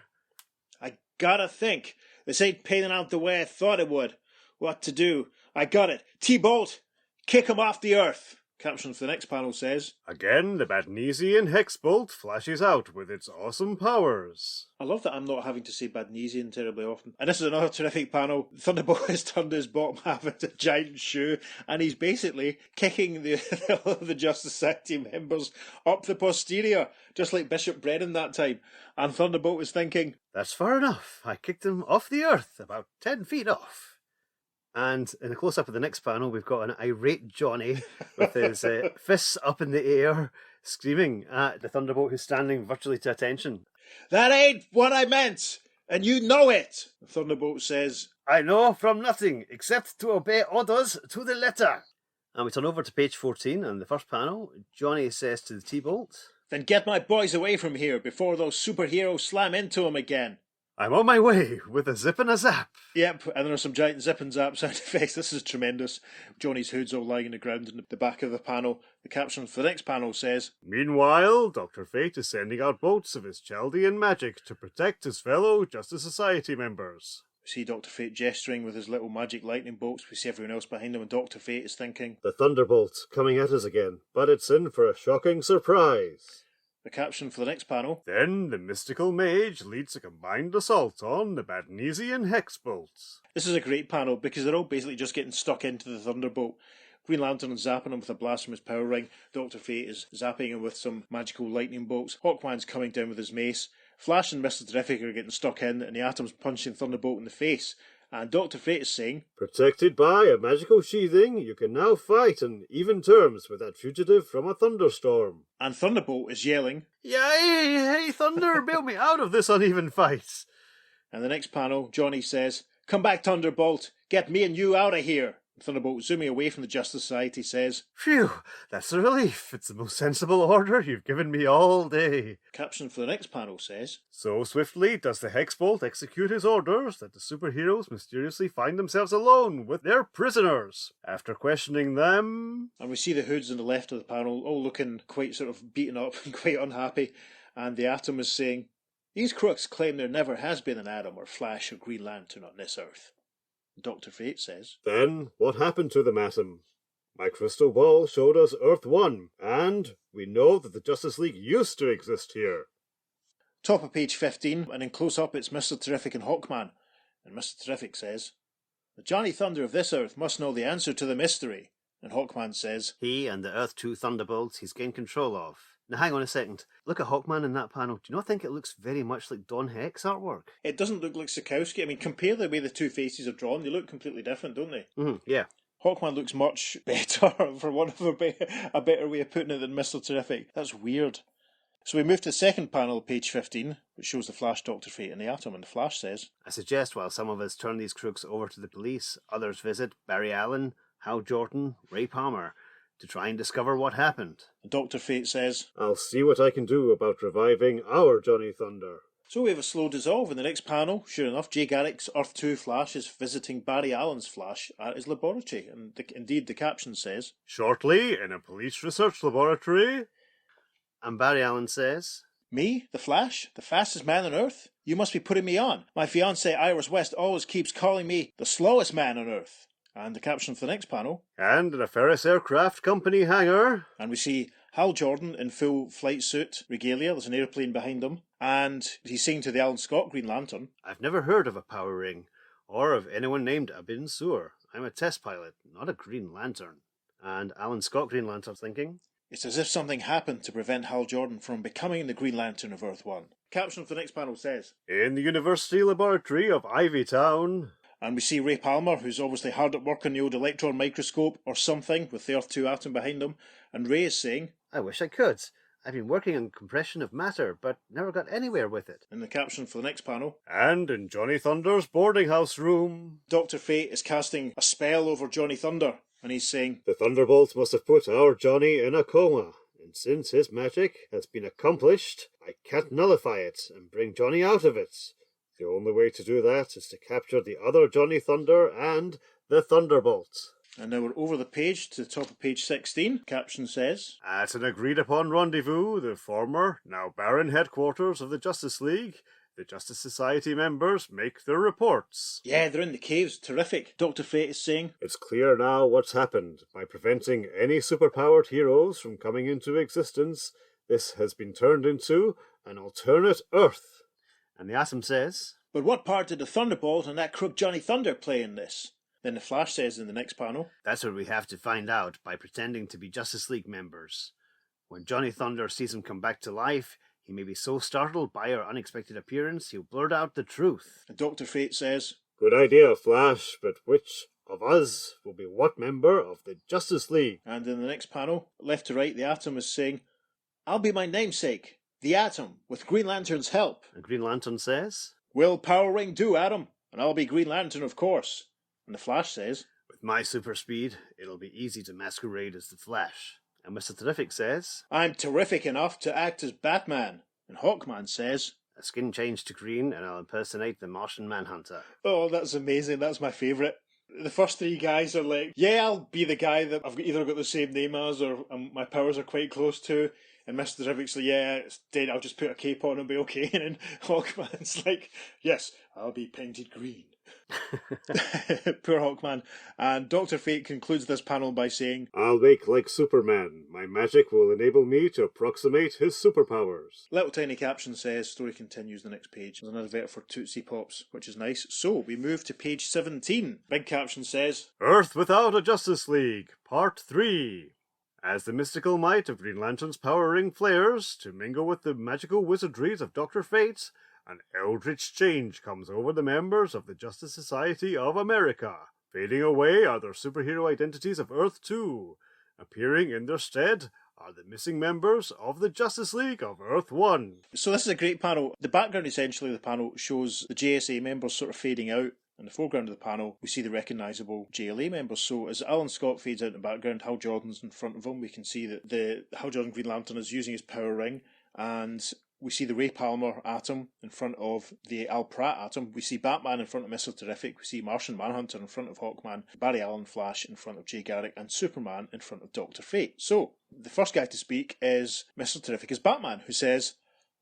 I gotta think. This ain't panning out the way I thought it would. What to do? I got it. T-Bolt, kick him off the earth. Caption for the next panel says, Again, the Badnesian hex bolt flashes out with its awesome powers. I love that I'm not having to say Badnesian terribly often. And this is another terrific panel. Thunderbolt has turned his bottom half into a giant shoe, and he's basically kicking the Justice Society members up the posterior, just like Bishop Brennan that time. And Thunderbolt was thinking, That's far enough. I kicked him off the earth, about 10 feet off. And in a close-up of the next panel, we've got an irate Johnny with his fists up in the air, screaming at the Thunderbolt, who's standing virtually to attention. That ain't what I meant, and you know it. Thunderbolt says, I know from nothing, except to obey orders to the letter. And we turn over to page 14, and the first panel, Johnny says to the T-Bolt, Then get my boys away from here before those superheroes slam into him again. I'm on my way with a zip and a zap. Yep, and there are some giant zip and zap sound effects. This is tremendous. Johnny's hood's all lying on the ground in the back of the panel. The caption for the next panel says, Meanwhile, Dr. Fate is sending out bolts of his Chaldean magic to protect his fellow Justice Society members. We see Dr. Fate gesturing with his little magic lightning bolts. We see everyone else behind him, and Dr. Fate is thinking, The Thunderbolt coming at us again, but it's in for a shocking surprise. The caption for the next panel, Then the mystical mage leads a combined assault on the Badnesian hex bolts. This is a great panel because they're all basically just getting stuck into the Thunderbolt. Green Lantern is zapping him with a blast from his power ring. Dr. Fate is zapping him with some magical lightning bolts. Hawkman's coming down with his mace. Flash and Mr. Terrific are getting stuck in, and the Atom's punching Thunderbolt in the face. And Dr. Fate is saying, Protected by a magical sheathing, you can now fight on even terms with that fugitive from a thunderstorm. And Thunderbolt is yelling, Yay! Hey, Thunder, bail me out of this uneven fight. And the next panel, Johnny says, Come back, Thunderbolt! Get me and you out of here! Thunderbolt, zooming away from the Justice Society, says, Phew, that's a relief. It's the most sensible order you've given me all day. Caption for the next panel says, So swiftly does the Hexbolt execute his orders that the superheroes mysteriously find themselves alone with their prisoners. After questioning them... And we see the hoods on the left of the panel all looking quite sort of beaten up and quite unhappy. And the Atom is saying, These crooks claim there never has been an Atom or Flash or Green Lantern on this Earth. Dr. Fate says, Then, what happened to them, Atom? My crystal ball showed us Earth 1, and we know that the Justice League used to exist here. Top of page 15, and in close-up it's Mr. Terrific and Hawkman. And Mr. Terrific says, The Johnny Thunder of this Earth must know the answer to the mystery. And Hawkman says, He and the Earth 2 Thunderbolts he's gained control of. Now hang on a second. Look at Hawkman in that panel. Do you not think it looks very much like Don Heck's artwork? It doesn't look like Sikowski. I mean, compare the way the two faces are drawn. They look completely different, don't they? Yeah. Hawkman looks much better, for want of a better way of putting it, than Mr. Terrific. That's weird. So we move to the second panel, page 15, which shows the Flash, Dr. Fate and the Atom, and the Flash says, I suggest while some of us turn these crooks over to the police, others visit Barry Allen, Hal Jordan, Ray Palmer, to try and discover what happened. And Dr. Fate says, I'll see what I can do about reviving our Johnny Thunder. So we have a slow dissolve in the next panel. Sure enough, Jay Garrick's Earth 2 Flash is visiting Barry Allen's Flash at his laboratory, and indeed the caption says, Shortly, in a police research laboratory. And Barry Allen says, Me, the Flash, the fastest man on Earth? You must be putting me on. My fiancée Iris West always keeps calling me the slowest man on Earth. And the caption for the next panel. And in a Ferris Aircraft Company hangar. And we see Hal Jordan in full flight suit regalia. There's an airplane behind him. And he's saying to the Alan Scott Green Lantern, I've never heard of a power ring, or of anyone named Abin Sur. I'm a test pilot, not a Green Lantern. And Alan Scott Green Lantern's thinking, It's as if something happened to prevent Hal Jordan from becoming the Green Lantern of Earth 1. Caption for the next panel says, In the University Laboratory of Ivy Town. And we see Ray Palmer, who's obviously hard at work on the old electron microscope or something, with the Earth 2 Atom behind him. And Ray is saying, I wish I could. I've been working on compression of matter, but never got anywhere with it. In the caption for the next panel, And in Johnny Thunder's boarding house room. Dr. Fate is casting a spell over Johnny Thunder. And he's saying, The Thunderbolts must have put our Johnny in a coma. And since his magic has been accomplished, I can't nullify it and bring Johnny out of it. The only way to do that is to capture the other Johnny Thunder and the Thunderbolt. And now we're over the page to the top of page 16. Caption says, At an agreed-upon rendezvous, the former, now barren headquarters of the Justice League, The Justice Society members make their reports. Yeah, they're in the caves. Terrific. Dr. Fate is saying, It's clear now what's happened. By preventing any superpowered heroes from coming into existence, this has been turned into an alternate Earth. And the Atom says, but what part did the Thunderbolt and that crook Johnny Thunder play in this? Then the Flash says in the next panel, that's what we have to find out by pretending to be Justice League members. When Johnny Thunder sees him come back to life, he may be so startled by our unexpected appearance, he'll blurt out the truth. And Dr. Fate says, good idea, Flash, but which of us will be what member of the Justice League? And in the next panel, left to right, the Atom is saying, I'll be my namesake, the Atom, with Green Lantern's help. And Green Lantern says, will Power Ring do, Atom? And I'll be Green Lantern, of course. And the Flash says, with my super speed, it'll be easy to masquerade as the Flash. And Mr. Terrific says, I'm terrific enough to act as Batman. And Hawkman says, a skin change to green and I'll impersonate the Martian Manhunter. oh, that's amazing. That's my favourite. The first three guys are like, yeah, I'll be the guy that I've either got the same name as or my powers are quite close to. And Mr. Terrific's like, yeah, it's dead. I'll just put a cape on and be okay. And then Hawkman's like, yes, I'll be painted green. Poor Hawkman. And Dr. Fate concludes this panel by saying, I'll wake like Superman. My magic will enable me to approximate his superpowers. Little tiny caption says, story continues the next page. There's an advert for Tootsie Pops, which is nice. So we move to page 17. Big caption says, Earth Without a Justice League, Part 3. As the mystical might of Green Lantern's power ring flares to mingle with the magical wizardries of Dr. Fate, an eldritch change comes over the members of the Justice Society of America. Fading away are their superhero identities of Earth 2. Appearing in their stead are the missing members of the Justice League of Earth 1. So this is a great panel. The background essentially of the panel shows the JSA members sort of fading out. In the foreground of the panel, we see the recognisable JLA members. So as Alan Scott fades out in the background, Hal Jordan's in front of him. We can see that the Hal Jordan Green Lantern is using his power ring, and we see the Ray Palmer Atom in front of the Al Pratt Atom. We see Batman in front of Mr. Terrific. We see Martian Manhunter in front of Hawkman, Barry Allen Flash in front of Jay Garrick, and Superman in front of Dr. Fate. So the first guy to speak is Mr. Terrific as Batman, who says,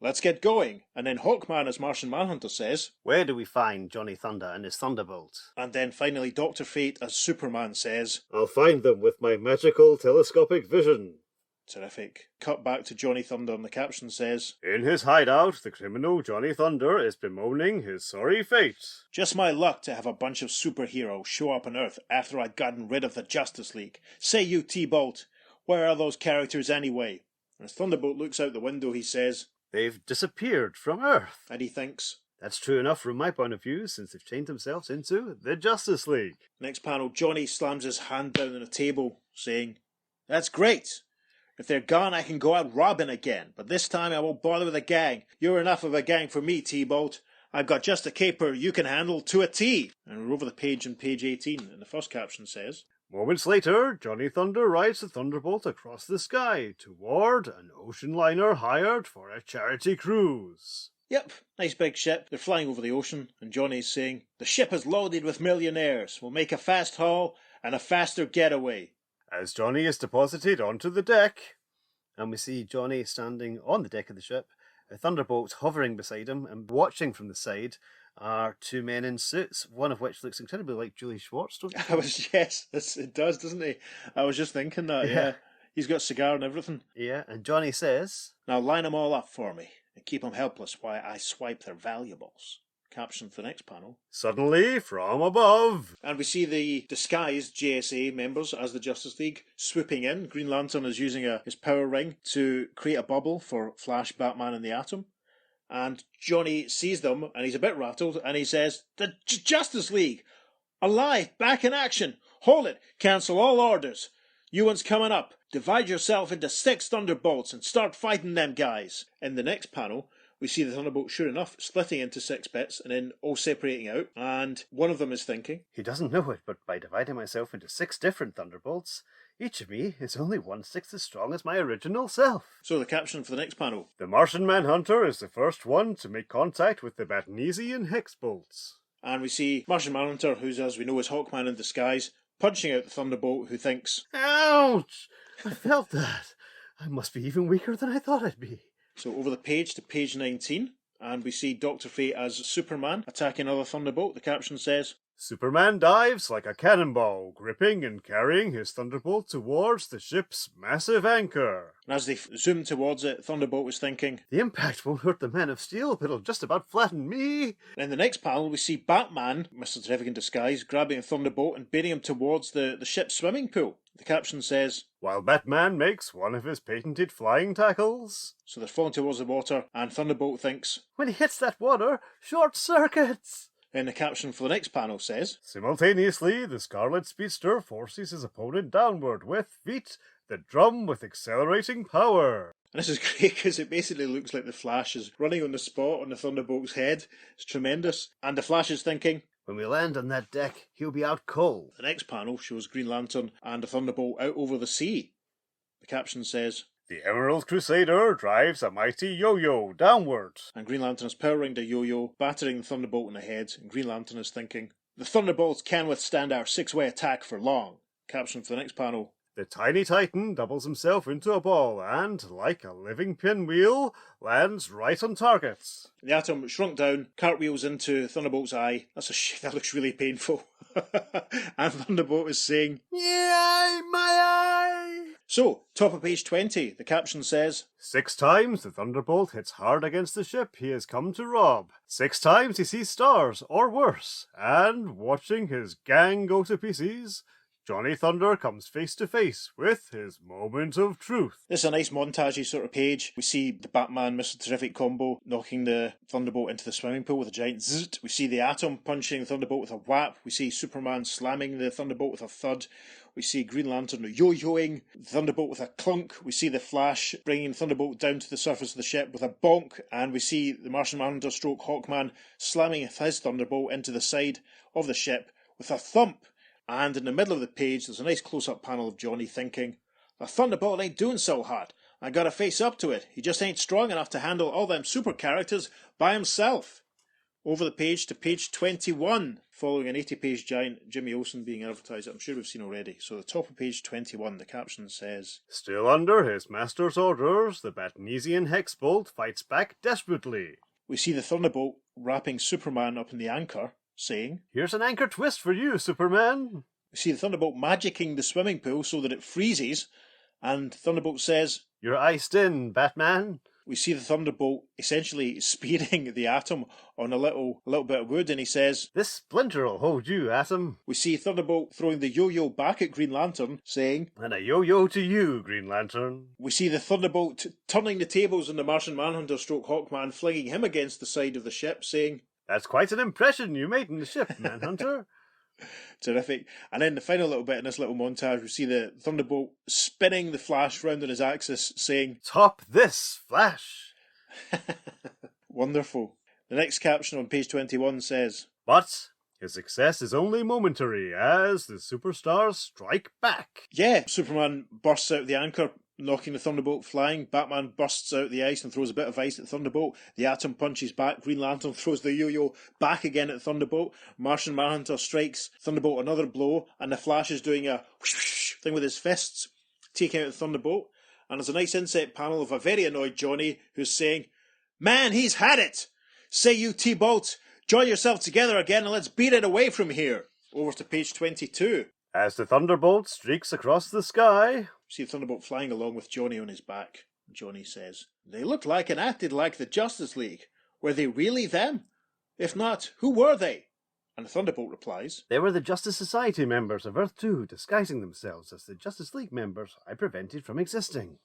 let's get going. And then Hawkman as Martian Manhunter says, where do we find Johnny Thunder and his Thunderbolt? And then finally Dr. Fate as Superman says, I'll find them with my magical telescopic vision. Terrific. Cut back to Johnny Thunder and the caption says, in his hideout, the criminal Johnny Thunder is bemoaning his sorry fate. just my luck to have a bunch of superheroes show up on Earth after I'd gotten rid of the Justice League. Say you, T-Bolt, where are those characters anyway? And as Thunderbolt looks out the window, he says, they've disappeared from Earth. and he thinks, that's true enough from my point of view, since they've changed themselves into the Justice League. Next panel, Johnny slams his hand down on a table, saying, that's great. If they're gone, I can go out robbing again, but this time I won't bother with a gang. You're enough of a gang for me, T-Bolt. I've got just a caper you can handle to a T. And we're over the page on page 18, and the first caption says, moments later, Johnny Thunder rides the Thunderbolt across the sky toward an ocean liner hired for a charity cruise. yep, nice big ship. They're flying over the ocean, and Johnny's saying, the ship is loaded with millionaires. We'll make a fast haul and a faster getaway. As Johnny is deposited onto the deck, and we see Johnny standing on the deck of the ship, a Thunderbolt hovering beside him, and watching from the side are two men in suits, one of which looks incredibly like Julie Schwartz, don't you think? Yes, it does, doesn't he? I was just thinking that, yeah. He's got a cigar and everything. Yeah, and Johnny says, now line them all up for me, and keep them helpless while I swipe their valuables. Caption for the next panel. suddenly, from above, And we see the disguised JSA members as the Justice League swooping in. Green Lantern is using his power ring to create a bubble for Flash, Batman and the Atom. And Johnny sees them and he's a bit rattled and he says, the Justice League! Alive! Back in action! Hold it! Cancel all orders! You one's coming up. Divide yourself into 6 Thunderbolts and start fighting them guys. In the next panel, we see the Thunderbolt, sure enough, splitting into 6 bits and then all separating out. And one of them is thinking, he doesn't know it, but by dividing myself into 6 different Thunderbolts, each of me is only 1/6 as strong as my original self. So the caption for the next panel. The Martian Manhunter is the first one to make contact with the Batnesian Hex bolts. And we see Martian Manhunter, who's, as we know, is Hawkman in disguise, punching out the Thunderbolt, who thinks, ouch! I felt that. I must be even weaker than I thought I'd be. So over the page to page 19, and we see Dr. Fate as Superman attacking another Thunderbolt. The caption says, Superman dives like a cannonball, gripping and carrying his Thunderbolt towards the ship's massive anchor. And as they zoom towards it, Thunderbolt was thinking, the impact won't hurt the Man of Steel, but it'll just about flatten me. In the next panel, we see Batman, Mr. Terrific in disguise, grabbing a Thunderbolt and bearing him towards the ship's swimming pool. The caption says, while Batman makes one of his patented flying tackles. So they're falling towards the water, and Thunderbolt thinks, when he hits that water, short circuits. And the caption for the next panel says, simultaneously, the Scarlet Speedster forces his opponent downward with feet that drum with accelerating power. And this is great because it basically looks like the Flash is running on the spot on the Thunderbolt's head. It's tremendous. And the Flash is thinking, when we land on that deck, he'll be out cold. The next panel shows Green Lantern and a Thunderbolt out over the sea. The caption says, the Emerald Crusader drives a mighty yo-yo downward. And Green Lantern is powering the yo-yo, battering the Thunderbolt in the head, and Green Lantern is thinking, the Thunderbolts can withstand our six-way attack for long. Caption for the next panel, the tiny Titan doubles himself into a ball and, like a living pinwheel, lands right on targets. The Atom shrunk down, cartwheels into Thunderbolt's eye. That looks really painful. And Thunderbolt is saying, yeah, my eye! So, top of page 20, the caption says, 6 times the Thunderbolt hits hard against the ship he has come to rob. 6 times he sees stars, or worse, and, watching his gang go to pieces, Johnny Thunder comes face to face with his moment of truth. This is a nice montagey sort of page. We see the Batman Mr. Terrific combo knocking the Thunderbolt into the swimming pool with a giant zzzt. We see the Atom punching the Thunderbolt with a whap. We see Superman slamming the Thunderbolt with a thud. We see Green Lantern yo-yoing the Thunderbolt with a clunk. We see the Flash bringing Thunderbolt down to the surface of the ship with a bonk. And we see the Martian Manhunter stroke Hawkman slamming his Thunderbolt into the side of the ship with a thump. And in the middle of the page, there's a nice close-up panel of Johnny thinking, the Thunderbolt ain't doing so hot. I gotta face up to it. He just ain't strong enough to handle all them super characters by himself. Over the page to page 21, following an 80-page giant Jimmy Olsen being advertised. I'm sure we've seen already. So the top of page 21, the caption says, still under his master's orders, the Batnesian Hexbolt fights back desperately. We see the Thunderbolt wrapping Superman up in the anchor, saying, here's an anchor twist for you, Superman. We see the Thunderbolt magicking the swimming pool so that it freezes, and Thunderbolt says, you're iced in, Batman. We see the Thunderbolt essentially speeding the Atom on a little bit of wood, and he says, this splinter'll hold you, Atom. We see Thunderbolt throwing the yo-yo back at Green Lantern, saying, and a yo-yo to you, Green Lantern. We see the Thunderbolt turning the tables on the Martian Manhunter stroke Hawkman, flinging him against the side of the ship, saying, that's quite an impression you made in the ship, Manhunter. Terrific. And then the final little bit in this little montage, we see the Thunderbolt spinning the Flash round on his axis, saying, top this, Flash. Wonderful. The next caption on page 21 says, but his success is only momentary as the superstars strike back. Yeah, Superman bursts out the anchor, knocking the Thunderbolt flying. Batman bursts out the ice and throws a bit of ice at the Thunderbolt. The Atom punches back. Green Lantern throws the yo-yo back again at the Thunderbolt. Martian Manhunter strikes Thunderbolt another blow, and the Flash is doing a whoosh whoosh thing with his fists, taking out the Thunderbolt. And there's a nice inset panel of a very annoyed Johnny who's saying, man, he's had it! Say you T-Bolt, join yourself together again and let's beat it away from here. Over to page 22. As the Thunderbolt streaks across the sky, we see the Thunderbolt flying along with Johnny on his back. Johnny says, they looked like and acted like the Justice League. Were they really them? If not, who were they? And the Thunderbolt replies, they were the Justice Society members of Earth 2, disguising themselves as the Justice League members I prevented from existing.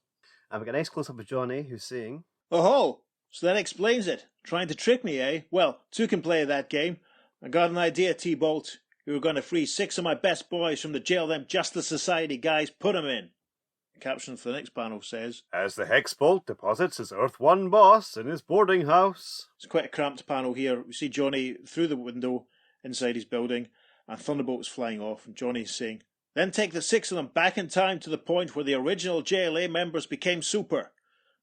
And we got a nice close-up of Johnny, who's saying, oh, so that explains it. Trying to trick me, eh? Well, two can play that game. I got an idea, T-Bolt. You were going to free 6 of my best boys from the jail them Justice Society guys put 'em in. The caption for the next panel says, as the Hexbolt deposits his Earth 1 boss in his boarding house. It's quite a cramped panel here. We see Johnny through the window inside his building, and Thunderbolt's flying off, and Johnny's saying, then take the 6 of them back in time to the point where the original JLA members became super.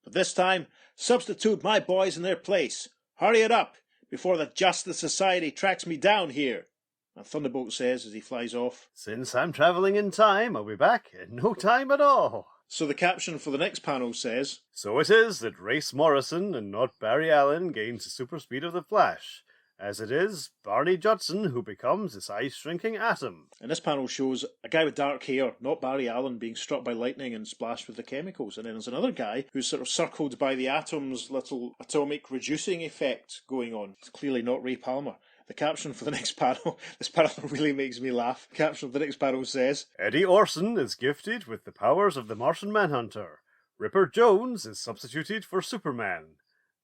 But this time, substitute my boys in their place. Hurry it up, before the Justice Society tracks me down here. And Thunderbolt says as he flies off, since I'm travelling in time, I'll be back in no time at all. So the caption for the next panel says, So it is that Race Morrison and not Barry Allen gains the super speed of the Flash, as it is Barney Judson who becomes this ice-shrinking atom. and this panel shows a guy with dark hair, not Barry Allen, being struck by lightning and splashed with the chemicals. And then there's another guy who's sort of circled by the atom's little atomic reducing effect going on. It's clearly not Ray Palmer. The caption for the next panel, this panel really makes me laugh. The caption of the next panel says, Eddie Orson is gifted with the powers of the Martian Manhunter. Ripper Jones is substituted for Superman.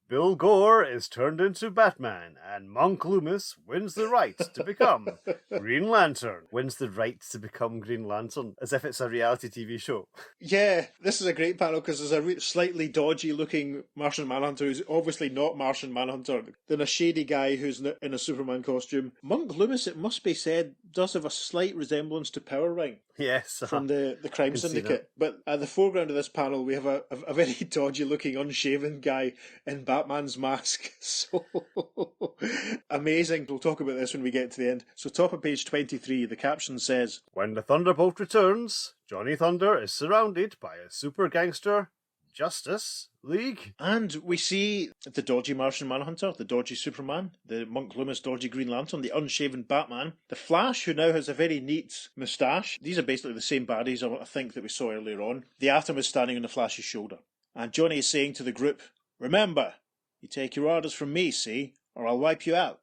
Bill Gore is turned into Batman, and Monk Loomis wins the right to become Green Lantern. Wins the right to become Green Lantern, as if it's a reality TV show. yeah, this is a great panel because there's a slightly dodgy looking Martian Manhunter who's obviously not Martian Manhunter, then a shady guy who's in a Superman costume. Monk Loomis, it must be said, does have a slight resemblance to Power Ring. Yes. From the Crime Syndicate. But at the foreground of this panel, we have a very dodgy looking, unshaven guy in Batman's mask. So amazing. We'll talk about this when we get to the end. So top of page 23, the caption says, When the Thunderbolt returns, Johnny Thunder is surrounded by a super gangster Justice League. and we see the dodgy Martian Manhunter, the dodgy Superman, the Monk Loomis dodgy Green Lantern, the unshaven Batman, the Flash, who now has a very neat moustache. These are basically the same baddies, I think, that we saw earlier on. The Atom is standing on the Flash's shoulder. And Johnny is saying to the group, remember, you take your orders from me, see, or I'll wipe you out.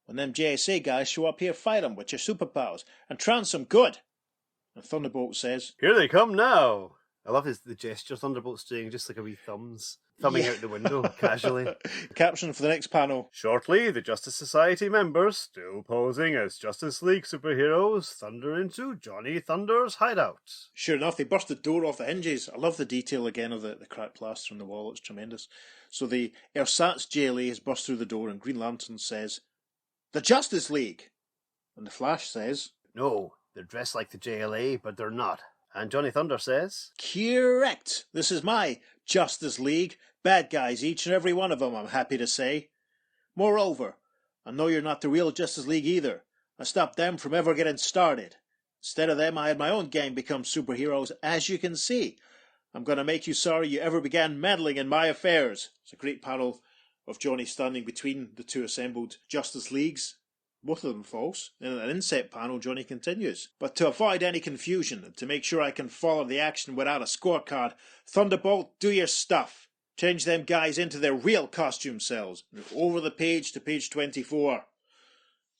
When them JSA guys show up here, fight them with your superpowers, and trounce them good. And Thunderbolt says, Here they come now. I love the gesture Thunderbolt's doing, just like a wee thumbing out the window, casually. Caption for the next panel. Shortly, the Justice Society members, still posing as Justice League superheroes, thunder into Johnny Thunder's hideout. Sure enough, they burst the door off the hinges. I love the detail again of the cracked plaster on the wall. It's tremendous. So the ersatz JLA has burst through the door and Green Lantern says, the Justice League! And the Flash says, No, they're dressed like the JLA, but they're not. And Johnny Thunder says, correct! This is my Justice League. Bad guys, each and every one of them, I'm happy to say. Moreover, I know you're not the real Justice League either. I stopped them from ever getting started. Instead of them, I had my own gang become superheroes, as you can see. I'm going to make you sorry you ever began meddling in my affairs. It's a great panel of Johnny standing between the two assembled Justice Leagues. Both of them false. In an inset panel, Johnny continues. But to avoid any confusion, and to make sure I can follow the action without a scorecard, Thunderbolt, do your stuff. Change them guys into their real costume selves. Over the page to page 24.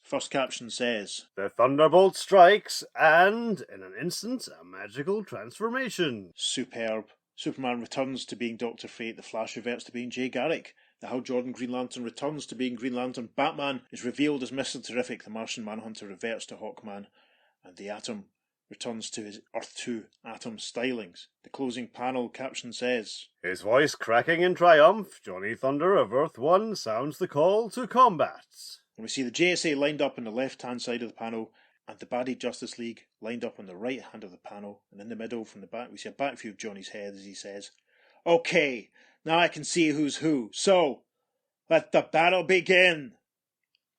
First caption says, The Thunderbolt strikes, and, in an instant, a magical transformation. Superb. Superman returns to being Dr. Fate. The Flash reverts to being Jay Garrick. The Hal Jordan Green Lantern returns to being Green Lantern. Batman is revealed as Mr. Terrific. The Martian Manhunter reverts to Hawkman. And the Atom returns to his Earth 2 Atom stylings. The closing panel caption says, His voice cracking in triumph, Johnny Thunder of Earth 1 sounds the call to combat. And we see the JSA lined up on the left-hand side of the panel, and the baddie Justice League lined up on the right hand of the panel. And in the middle, from the back, we see a back view of Johnny's head as he says, okay, now I can see who's who. So, let the battle begin.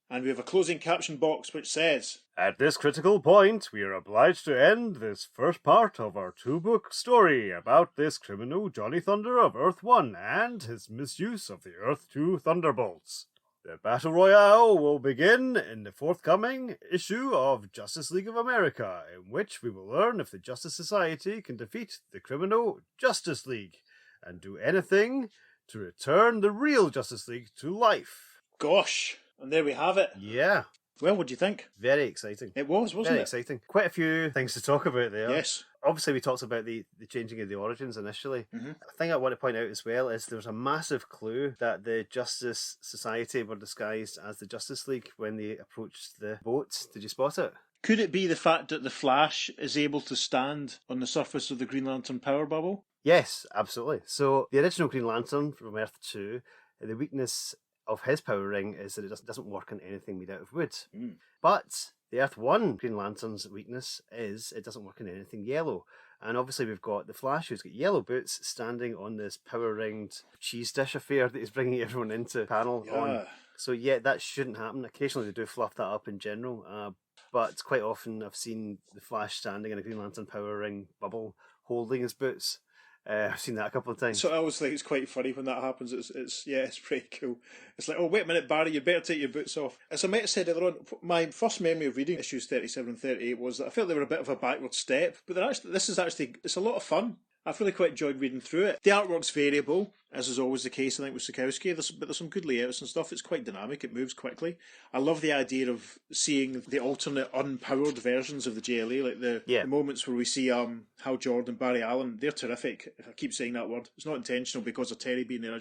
And we have a closing caption box which says, At this critical point, we are obliged to end this first part of our two-book story about this criminal Johnny Thunder of Earth 1 and his misuse of the Earth 2 Thunderbolts. The Battle Royale will begin in the forthcoming issue of Justice League of America, in which we will learn if the Justice Society can defeat the criminal Justice League and do anything to return the real Justice League to life. gosh, and there we have it. Yeah. Well, what do you think? Very exciting. It was, wasn't Very it? exciting. Quite a few things to talk about there. Yes. Obviously, we talked about the changing of the origins initially. Mm-hmm. The thing I want to point out as well is there was a massive clue that the Justice Society were disguised as the Justice League when they approached the boat. Did you spot it? Could it be the fact that the Flash is able to stand on the surface of the Green Lantern power bubble? Yes, absolutely. So the original Green Lantern from Earth 2, the weakness of his power ring is that it doesn't work on anything made out of wood. Mm. But the Earth 1 Green Lantern's weakness is it doesn't work on anything yellow. And obviously we've got the Flash, who's got yellow boots, standing on this power-ringed cheese dish affair that he's bringing everyone into panel on. So yeah, that shouldn't happen. Occasionally they do fluff that up in general, but quite often I've seen the Flash standing in a Green Lantern power ring bubble holding his boots. I've seen that a couple of times. So I always think it's quite funny when that happens. It's pretty cool. It's like, oh, wait a minute, Barry, you better take your boots off. As I might have said earlier on, my first memory of reading issues 37 and 38 was that I felt they were a bit of a backward step, but it's a lot of fun. I've really quite enjoyed reading through it. The artwork's variable, as is always the case, I think, with Sikowski, but there's some good layouts and stuff. It's quite dynamic, it moves quickly. I love the idea of seeing the alternate unpowered versions of the JLA, like the moments where we see Hal Jordan and Barry Allen. They're terrific. If I keep saying that word, it's not intentional because of Terry being there.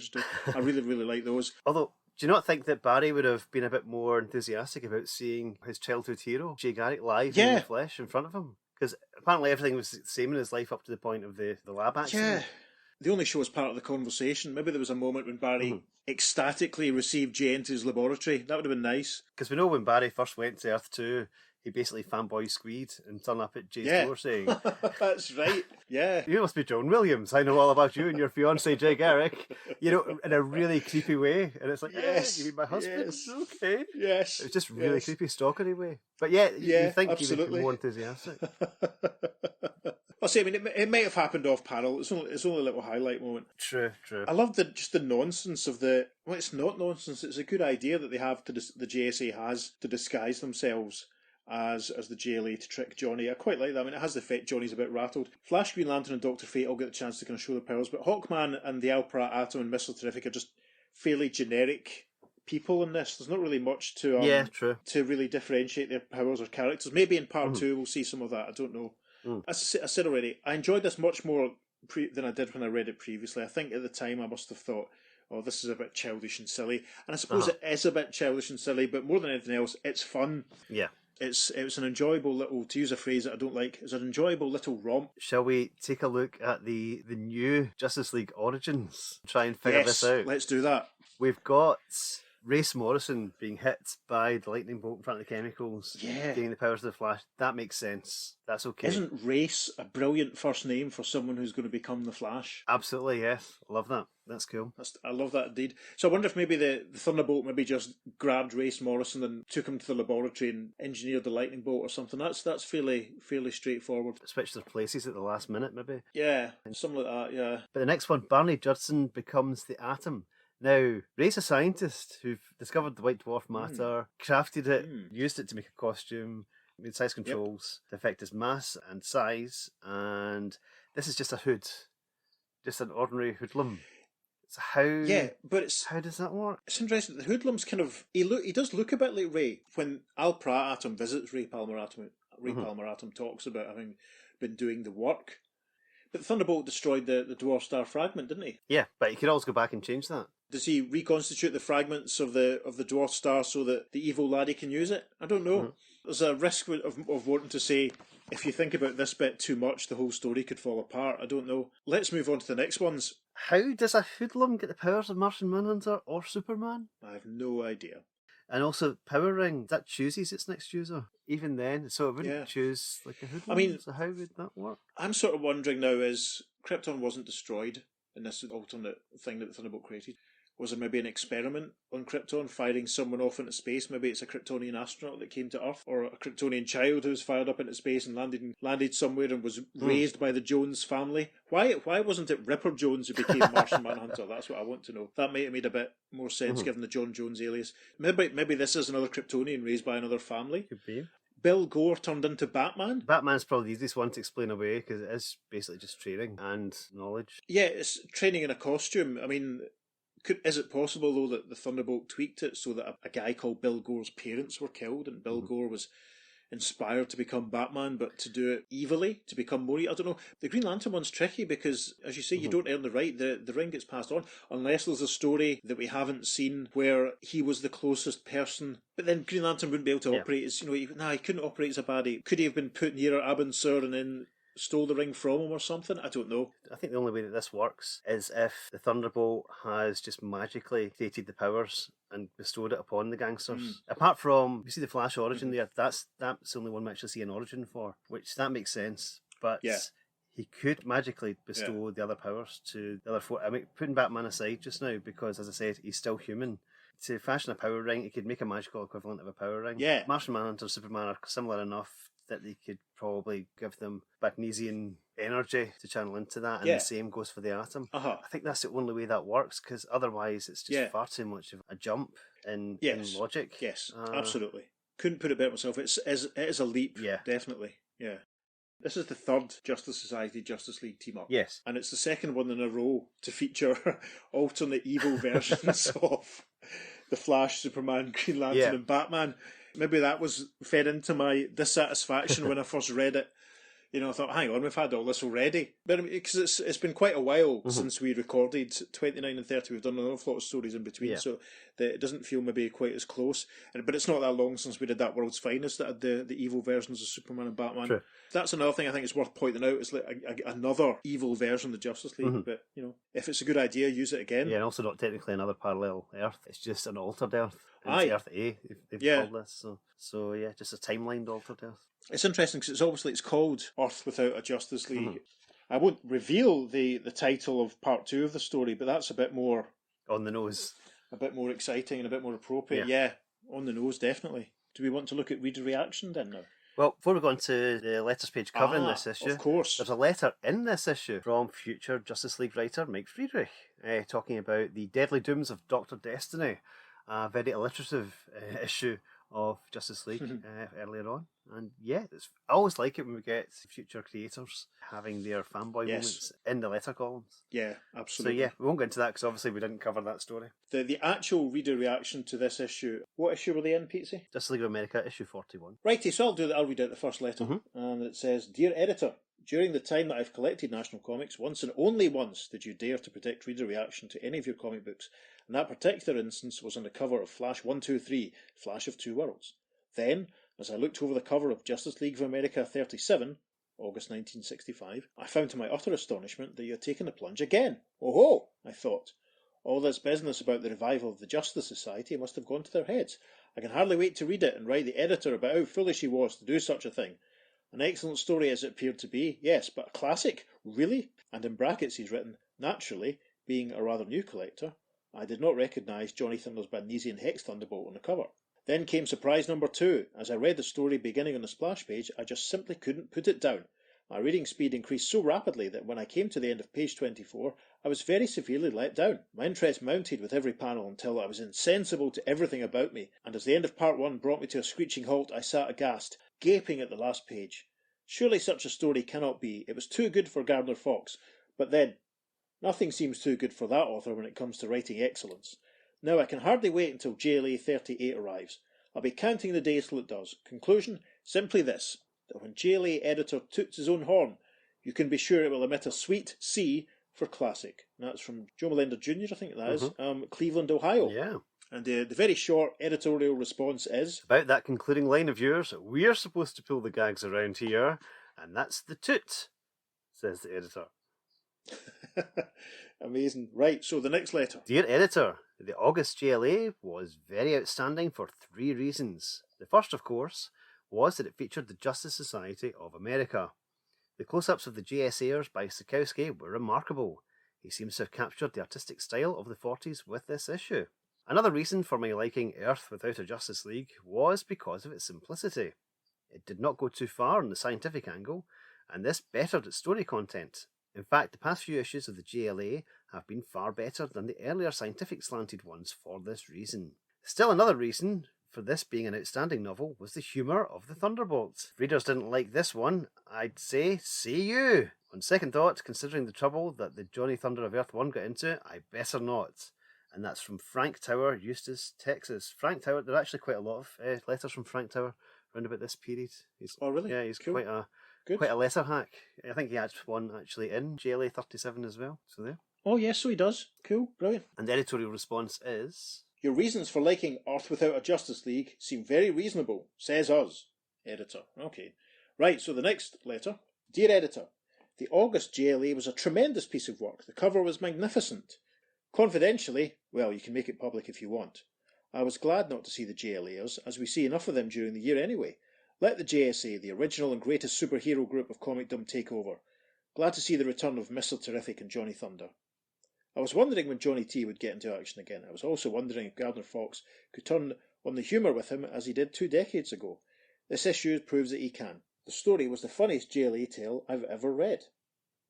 I really, really like those. Although, do you not think that Barry would have been a bit more enthusiastic about seeing his childhood hero, Jay Garrick, live in the flesh in front of him? Because apparently everything was the same in his life up to the point of the lab accident. Yeah. They only show us part of the conversation. Maybe there was a moment when Barry ecstatically received Jay into his laboratory. That would have been nice. Because we know when Barry first went to Earth 2, he basically fanboy squeed and turned up at Jay's door saying... That's right, yeah. You must be Joan Williams. I know all about you and your fiancé, Jay Garrick. You know, in a really creepy way. And it's like, you mean my husband? Yes. Okay. Yes. It was just really creepy, stalkery way. But you think he would be more enthusiastic. I'll say, it may have happened off panel. It's only a little highlight moment. True. I love just the nonsense of the... Well, it's not nonsense. It's a good idea that they have the JSA has to disguise themselves as the JLA to trick Johnny. I quite like that. It has the effect Johnny's a bit rattled. Flash, Green Lantern and Dr. Fate all get the chance to kind of show their powers, but Hawkman and the Alprat Atom and Mr. Terrific are just fairly generic people in this. There's not really much to to really differentiate their powers or characters. Maybe in part 2 we'll see some of that. I don't know. As I said already, I enjoyed this much more than I did when I read it previously. I think at the time I must have thought, oh, this is a bit childish and silly. And I suppose it is a bit childish and silly, but more than anything else, it's fun. Yeah. It was an enjoyable little, to use a phrase that I don't like, it's an enjoyable little romp. Shall we take a look at the new Justice League Origins? Try and figure this out. Let's do that. We've got Race Morrison being hit by the lightning bolt in front of the chemicals, getting the powers of the Flash. That makes sense. That's okay. Isn't Race a brilliant first name for someone who's going to become the Flash? Absolutely, yes. Love that. That's cool. I love that indeed. So I wonder if maybe the Thunderbolt maybe just grabbed Race Morrison and took him to the laboratory and engineered the lightning bolt or something. That's fairly straightforward. Switched their places at the last minute, maybe. Yeah, something like that, yeah. But the next one, Barney Judson becomes the Atom. Now, Ray's a scientist who discovered the white dwarf matter, crafted it, used it to make a costume, made size controls to affect his mass and size, and this is just a hood. Just an ordinary hoodlum. So how does that work? It's interesting. The hoodlum's kind of... He does look a bit like Ray. When Al Pratt Atom visits Ray Palmer Atom talks about having been doing the work. But the Thunderbolt destroyed the Dwarf Star fragment, didn't he? Yeah, but he could always go back and change that. Does he reconstitute the fragments of the Dwarf Star so that the evil laddie can use it? I don't know. There's a risk of wanting to say, if you think about this bit too much, the whole story could fall apart. I don't know. Let's move on to the next ones. How does a hoodlum get the powers of Martian Manhunter or Superman? I have no idea. And also, Power Ring, that chooses its next user. Even then, so it wouldn't choose like a hoodlum. So how would that work? I'm sort of wondering now, is Krypton wasn't destroyed in this alternate thing that the Thunderbolt created? Was there maybe an experiment on Krypton, firing someone off into space? Maybe it's a Kryptonian astronaut that came to Earth, or a Kryptonian child who was fired up into space and landed somewhere and was raised by the Jones family. Why wasn't it Ripper Jones who became Martian Manhunter? That's what I want to know. That might have made a bit more sense given the John Jones alias. Maybe this is another Kryptonian raised by another family. Could be. Bill Gore turned into Batman. Batman's probably the easiest one to explain away because it is basically just training and knowledge. Yeah, it's training in a costume. I mean... Is it possible, though, that the Thunderbolt tweaked it so that a guy called Bill Gore's parents were killed and Bill Gore was inspired to become Batman, but to do it evilly, to become more... I don't know. The Green Lantern one's tricky because, as you say, you don't earn the right. The ring gets passed on, unless there's a story that we haven't seen where he was the closest person. But then Green Lantern wouldn't be able to operate as... he couldn't operate as a baddie. Could he have been put near Abin Sur and then... stole the ring from him or something? I don't know. I think the only way that this works is if the Thunderbolt has just magically created the powers and bestowed it upon the gangsters. Apart from, you see the Flash origin there, that's the only one we actually see an origin for, which that makes sense. But he could magically bestow the other powers to the other four. I mean, putting Batman aside just now, because as I said, he's still human. To fashion a power ring, he could make a magical equivalent of a power ring. Yeah. Martian Manhunter and Superman are similar enough that they could probably give them magnesium energy to channel into that, and Yeah. the same goes for the Atom. Uh-huh. I think that's the only way that works, because otherwise it's just Yeah. far too much of a jump in Yes. logic. Yes, absolutely. Couldn't put it better myself. It is a leap, Yeah. definitely. Yeah. This is the third Justice Society Justice League team up. Yes. And it's the second one in a row to feature alternate evil versions of the Flash, Superman, Green Lantern, and Batman. Maybe that was fed into my dissatisfaction when I first read it. You know, I thought, hang on, we've had all this already. But because it's been quite a while since we recorded 29 and 30. We've done an awful lot of stories in between, so that it doesn't feel maybe quite as close. But it's not that long since we did that World's Finest that had the evil versions of Superman and Batman. True. That's another thing I think it's worth pointing out. It's like another evil version of the Justice League. But, you know, if it's a good idea, use it again. Yeah, and also not technically another parallel Earth. It's just an altered Earth. Aye. It's Earth A, they've called this. So yeah, just a timeline altered Earth. It's interesting because it's called Earth Without a Justice League. I won't reveal the title of part 2 of the story, but that's a bit more on the nose, a bit more exciting and a bit more appropriate. Yeah, on the nose, definitely. Do we want to look at reader reaction then now? Well, before we go on to the letters page covering this issue, of course, there's a letter in this issue from future Justice League writer Mike Friedrich, talking about the deadly dooms of Dr. Destiny, a very alliterative issue of Justice League earlier on. And yeah, I always like it when we get future creators having their fanboy moments in the letter columns. Yeah, absolutely. So yeah, we won't go into that because obviously we didn't cover that story. The actual reader reaction to this issue, what issue were they in, Pete? Justice League of America, issue 41. Righty, so I'll read out the first letter. And it says, Dear Editor, during the time that I've collected National Comics, once and only once did you dare to predict reader reaction to any of your comic books, and that particular instance was on the cover of Flash 123, Flash of Two Worlds. Then, as I looked over the cover of Justice League of America 37, August 1965, I found to my utter astonishment that you had taken the plunge again. Oh ho, I thought. All this business about the revival of the Justice Society must have gone to their heads. I can hardly wait to read it and write the editor about how foolish he was to do such a thing. An excellent story as it appeared to be, yes, but a classic? Really? And in brackets he's written, naturally, being a rather new collector, I did not recognise Johnny Thunder's Magnesian Hex Thunderbolt on the cover. Then came surprise number 2. As I read the story beginning on the splash page, I just simply couldn't put it down. My reading speed increased so rapidly that when I came to the end of page 24, I was very severely let down. My interest mounted with every panel until I was insensible to everything about me, and as the end of part 1 brought me to a screeching halt, I sat aghast, gaping at the last page. Surely such a story cannot be. It was too good for Gardner Fox. But then, nothing seems too good for that author when it comes to writing excellence. Now I can hardly wait until JLA 38 arrives. I'll be counting the days till it does. Conclusion? Simply this, that when JLA editor toots his own horn, you can be sure it will emit a sweet C for classic. And that's from Joe Melender Jr., I think that is, Cleveland, Ohio. Yeah. And the very short editorial response is... About that concluding line of yours, we're supposed to pull the gags around here, and that's the toot, says the editor. Amazing. Right, so the next letter. Dear Editor, the August JLA was very outstanding for 3 reasons. The first, of course, was that it featured the Justice Society of America. The close-ups of the JSAers by Sikowski were remarkable. He seems to have captured the artistic style of the 40s with this issue. Another reason for my liking Earth Without a Justice League was because of its simplicity. It did not go too far on the scientific angle, and this bettered its story content. In fact, the past few issues of the JLA have been far better than the earlier scientific slanted ones for this reason. Still another reason for this being an outstanding novel was the humour of the Thunderbolts. If readers didn't like this one, I'd say, see you! On second thought, considering the trouble that the Johnny Thunder of Earth 1 got into, I better not. And that's from Frank Tower, Eustis, Texas. Frank Tower, there are actually quite a lot of letters from Frank Tower around about this period. Oh, really? Yeah, he's cool. quite a letter hack. I think he had one actually in JLA 37 as well. So there. Oh, yes, so he does. Cool, brilliant. And the editorial response is... Your reasons for liking Earth Without a Justice League seem very reasonable, says us. Editor. Okay. Right, so the next letter. Dear Editor, the August JLA was a tremendous piece of work. The cover was magnificent. Confidentially, well, you can make it public if you want. I was glad not to see the JLAers, as we see enough of them during the year anyway. Let the JSA, the original and greatest superhero group of comicdom, take over. Glad to see the return of Mr. Terrific and Johnny Thunder. I was wondering when Johnny T would get into action again. I was also wondering if Gardner Fox could turn on the humour with him as he did 2 decades ago. This issue proves that he can. The story was the funniest JLA tale I've ever read.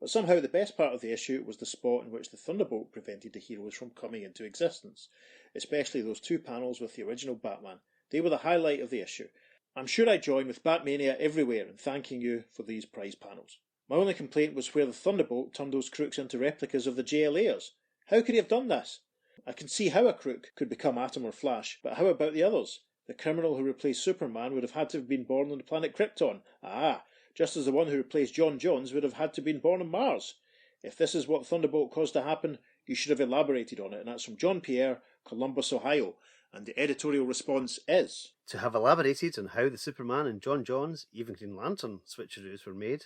But somehow the best part of the issue was the spot in which the Thunderbolt prevented the heroes from coming into existence, especially those 2 panels with the original Batman. They were the highlight of the issue. I'm sure I join with Batmania everywhere in thanking you for these prize panels. My only complaint was where the Thunderbolt turned those crooks into replicas of the JLAers. How could he have done this? I can see how a crook could become Atom or Flash, but how about the others? The criminal who replaced Superman would have had to have been born on the planet Krypton. Just as the one who replaced John Jones would have had to have been born on Mars. If this is what Thunderbolt caused to happen, you should have elaborated on it, and that's from John Pierre, Columbus, Ohio. And the editorial response is... To have elaborated on how the Superman and John Jones, even Green Lantern, switcheroos were made,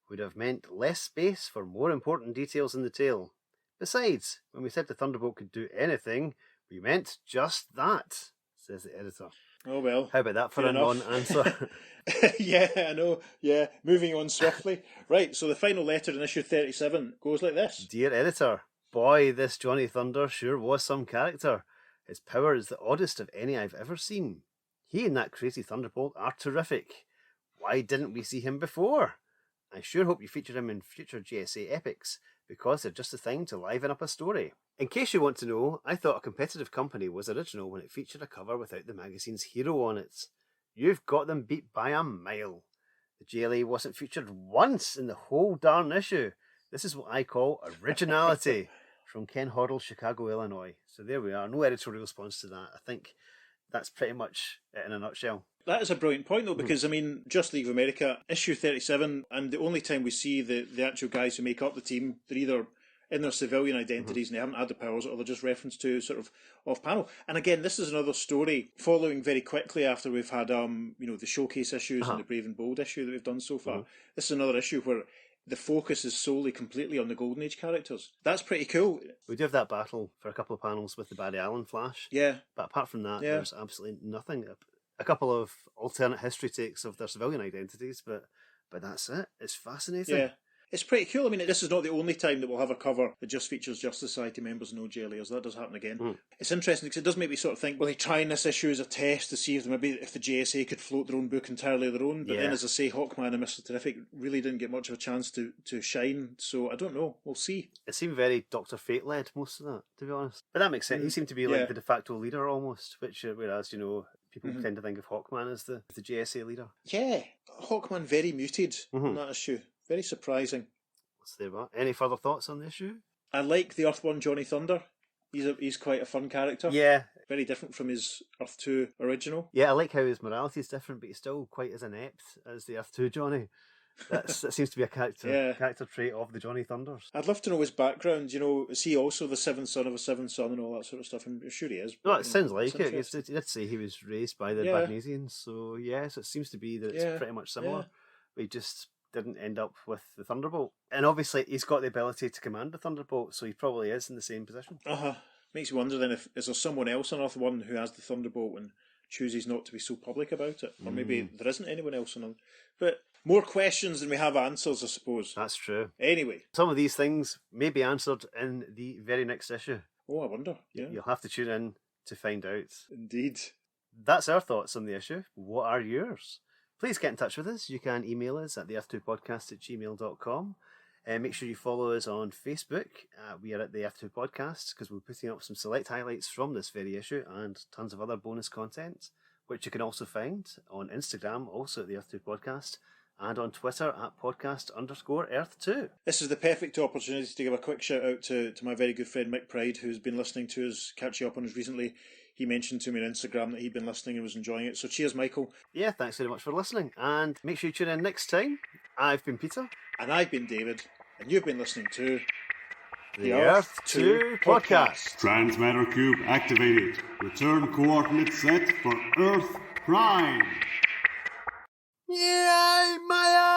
would have meant less space for more important details in the tale. Besides, when we said the Thunderbolt could do anything, we meant just that, says the editor. Oh well. How about that for a non-answer? Yeah, I know. Yeah, moving on swiftly. Right, so the final letter in issue 37 goes like this. Dear editor, boy, this Johnny Thunder sure was some character. His power is the oddest of any I've ever seen. He and that crazy Thunderbolt are terrific. Why didn't we see him before? I sure hope you feature him in future GSA epics, because they're just the thing to liven up a story. In case you want to know, I thought A Competitive Company was original when it featured a cover without the magazine's hero on it. You've got them beat by a mile. The JLA wasn't featured once in the whole darn issue. This is what I call originality. From Ken Hoddle, Chicago, Illinois. So there we are. No editorial response to that. I think that's pretty much it in a nutshell. That is a brilliant point, though, because, I mean, Just League of America, issue 37, and the only time we see the actual guys who make up the team, they're either in their civilian identities and they haven't had the powers, or they're just referenced to sort of off-panel. And again, this is another story following very quickly after we've had, the showcase issues and the Brave and Bold issue that we've done so far. This is another issue where the focus is solely completely on the Golden Age characters. That's pretty cool. We do have that battle for a couple of panels with the Barry Allen Flash. Yeah. But apart from that, there's absolutely nothing. A couple of alternate history takes of their civilian identities, but that's it. It's fascinating. Yeah. It's pretty cool. I mean, this is not the only time that we'll have a cover that just features Justice Society members and no JLAers. That does happen again. It's interesting because it does make me sort of think, well, they trying this issue as a test to see if the JSA could float their own book entirely of their own. But then, as I say, Hawkman and Mr. Terrific really didn't get much of a chance to shine. So I don't know. We'll see. It seemed very Dr. Fate-led, most of that, to be honest. But that makes sense. He seemed to be like the de facto leader almost, which, whereas, people tend to think of Hawkman as the JSA leader. Yeah. Hawkman very muted on that issue. Very surprising. So there we are. Any further thoughts on the issue? I like the Earth 1 Johnny Thunder. He's quite a fun character. Yeah. Very different from his Earth 2 original. Yeah, I like how his morality is different, but he's still quite as inept as the Earth 2 Johnny. That seems to be a character trait of the Johnny Thunders. I'd love to know his background. Is he also the seventh son of a seventh son and all that sort of stuff? I'm sure he is. No, it sounds like it. He did say he was raised by the Magnesians, so yes, it seems to be that it's pretty much similar. Yeah. But he just didn't end up with the Thunderbolt. And obviously he's got the ability to command the Thunderbolt, so he probably is in the same position. Makes you wonder then, is there someone else on Earth 1 who has the Thunderbolt and chooses not to be so public about it? Or maybe there isn't anyone else on Earth. But more questions than we have answers, I suppose. That's true. Anyway. Some of these things may be answered in the very next issue. Oh, I wonder. Yeah. You'll have to tune in to find out. Indeed. That's our thoughts on the issue. What are yours? Please get in touch with us. You can email us at the-F2podcast@gmail.com. Make sure you follow us on Facebook. We are at the F2 Podcast because we're putting up some select highlights from this very issue and tons of other bonus content, which you can also find on Instagram, also at the F2 Podcast, and on Twitter at podcast_Earth2. This is the perfect opportunity to give a quick shout out to my very good friend Mick Pride, who's been listening to us, catching up on us recently. He mentioned to me on Instagram that he'd been listening and was enjoying it. So cheers, Michael. Yeah, thanks very much for listening. And make sure you tune in next time. I've been Peter. And I've been David. And you've been listening to the Earth 2 Podcast. Transmatter Cube activated. Return coordinates set for Earth Prime. Yeah, my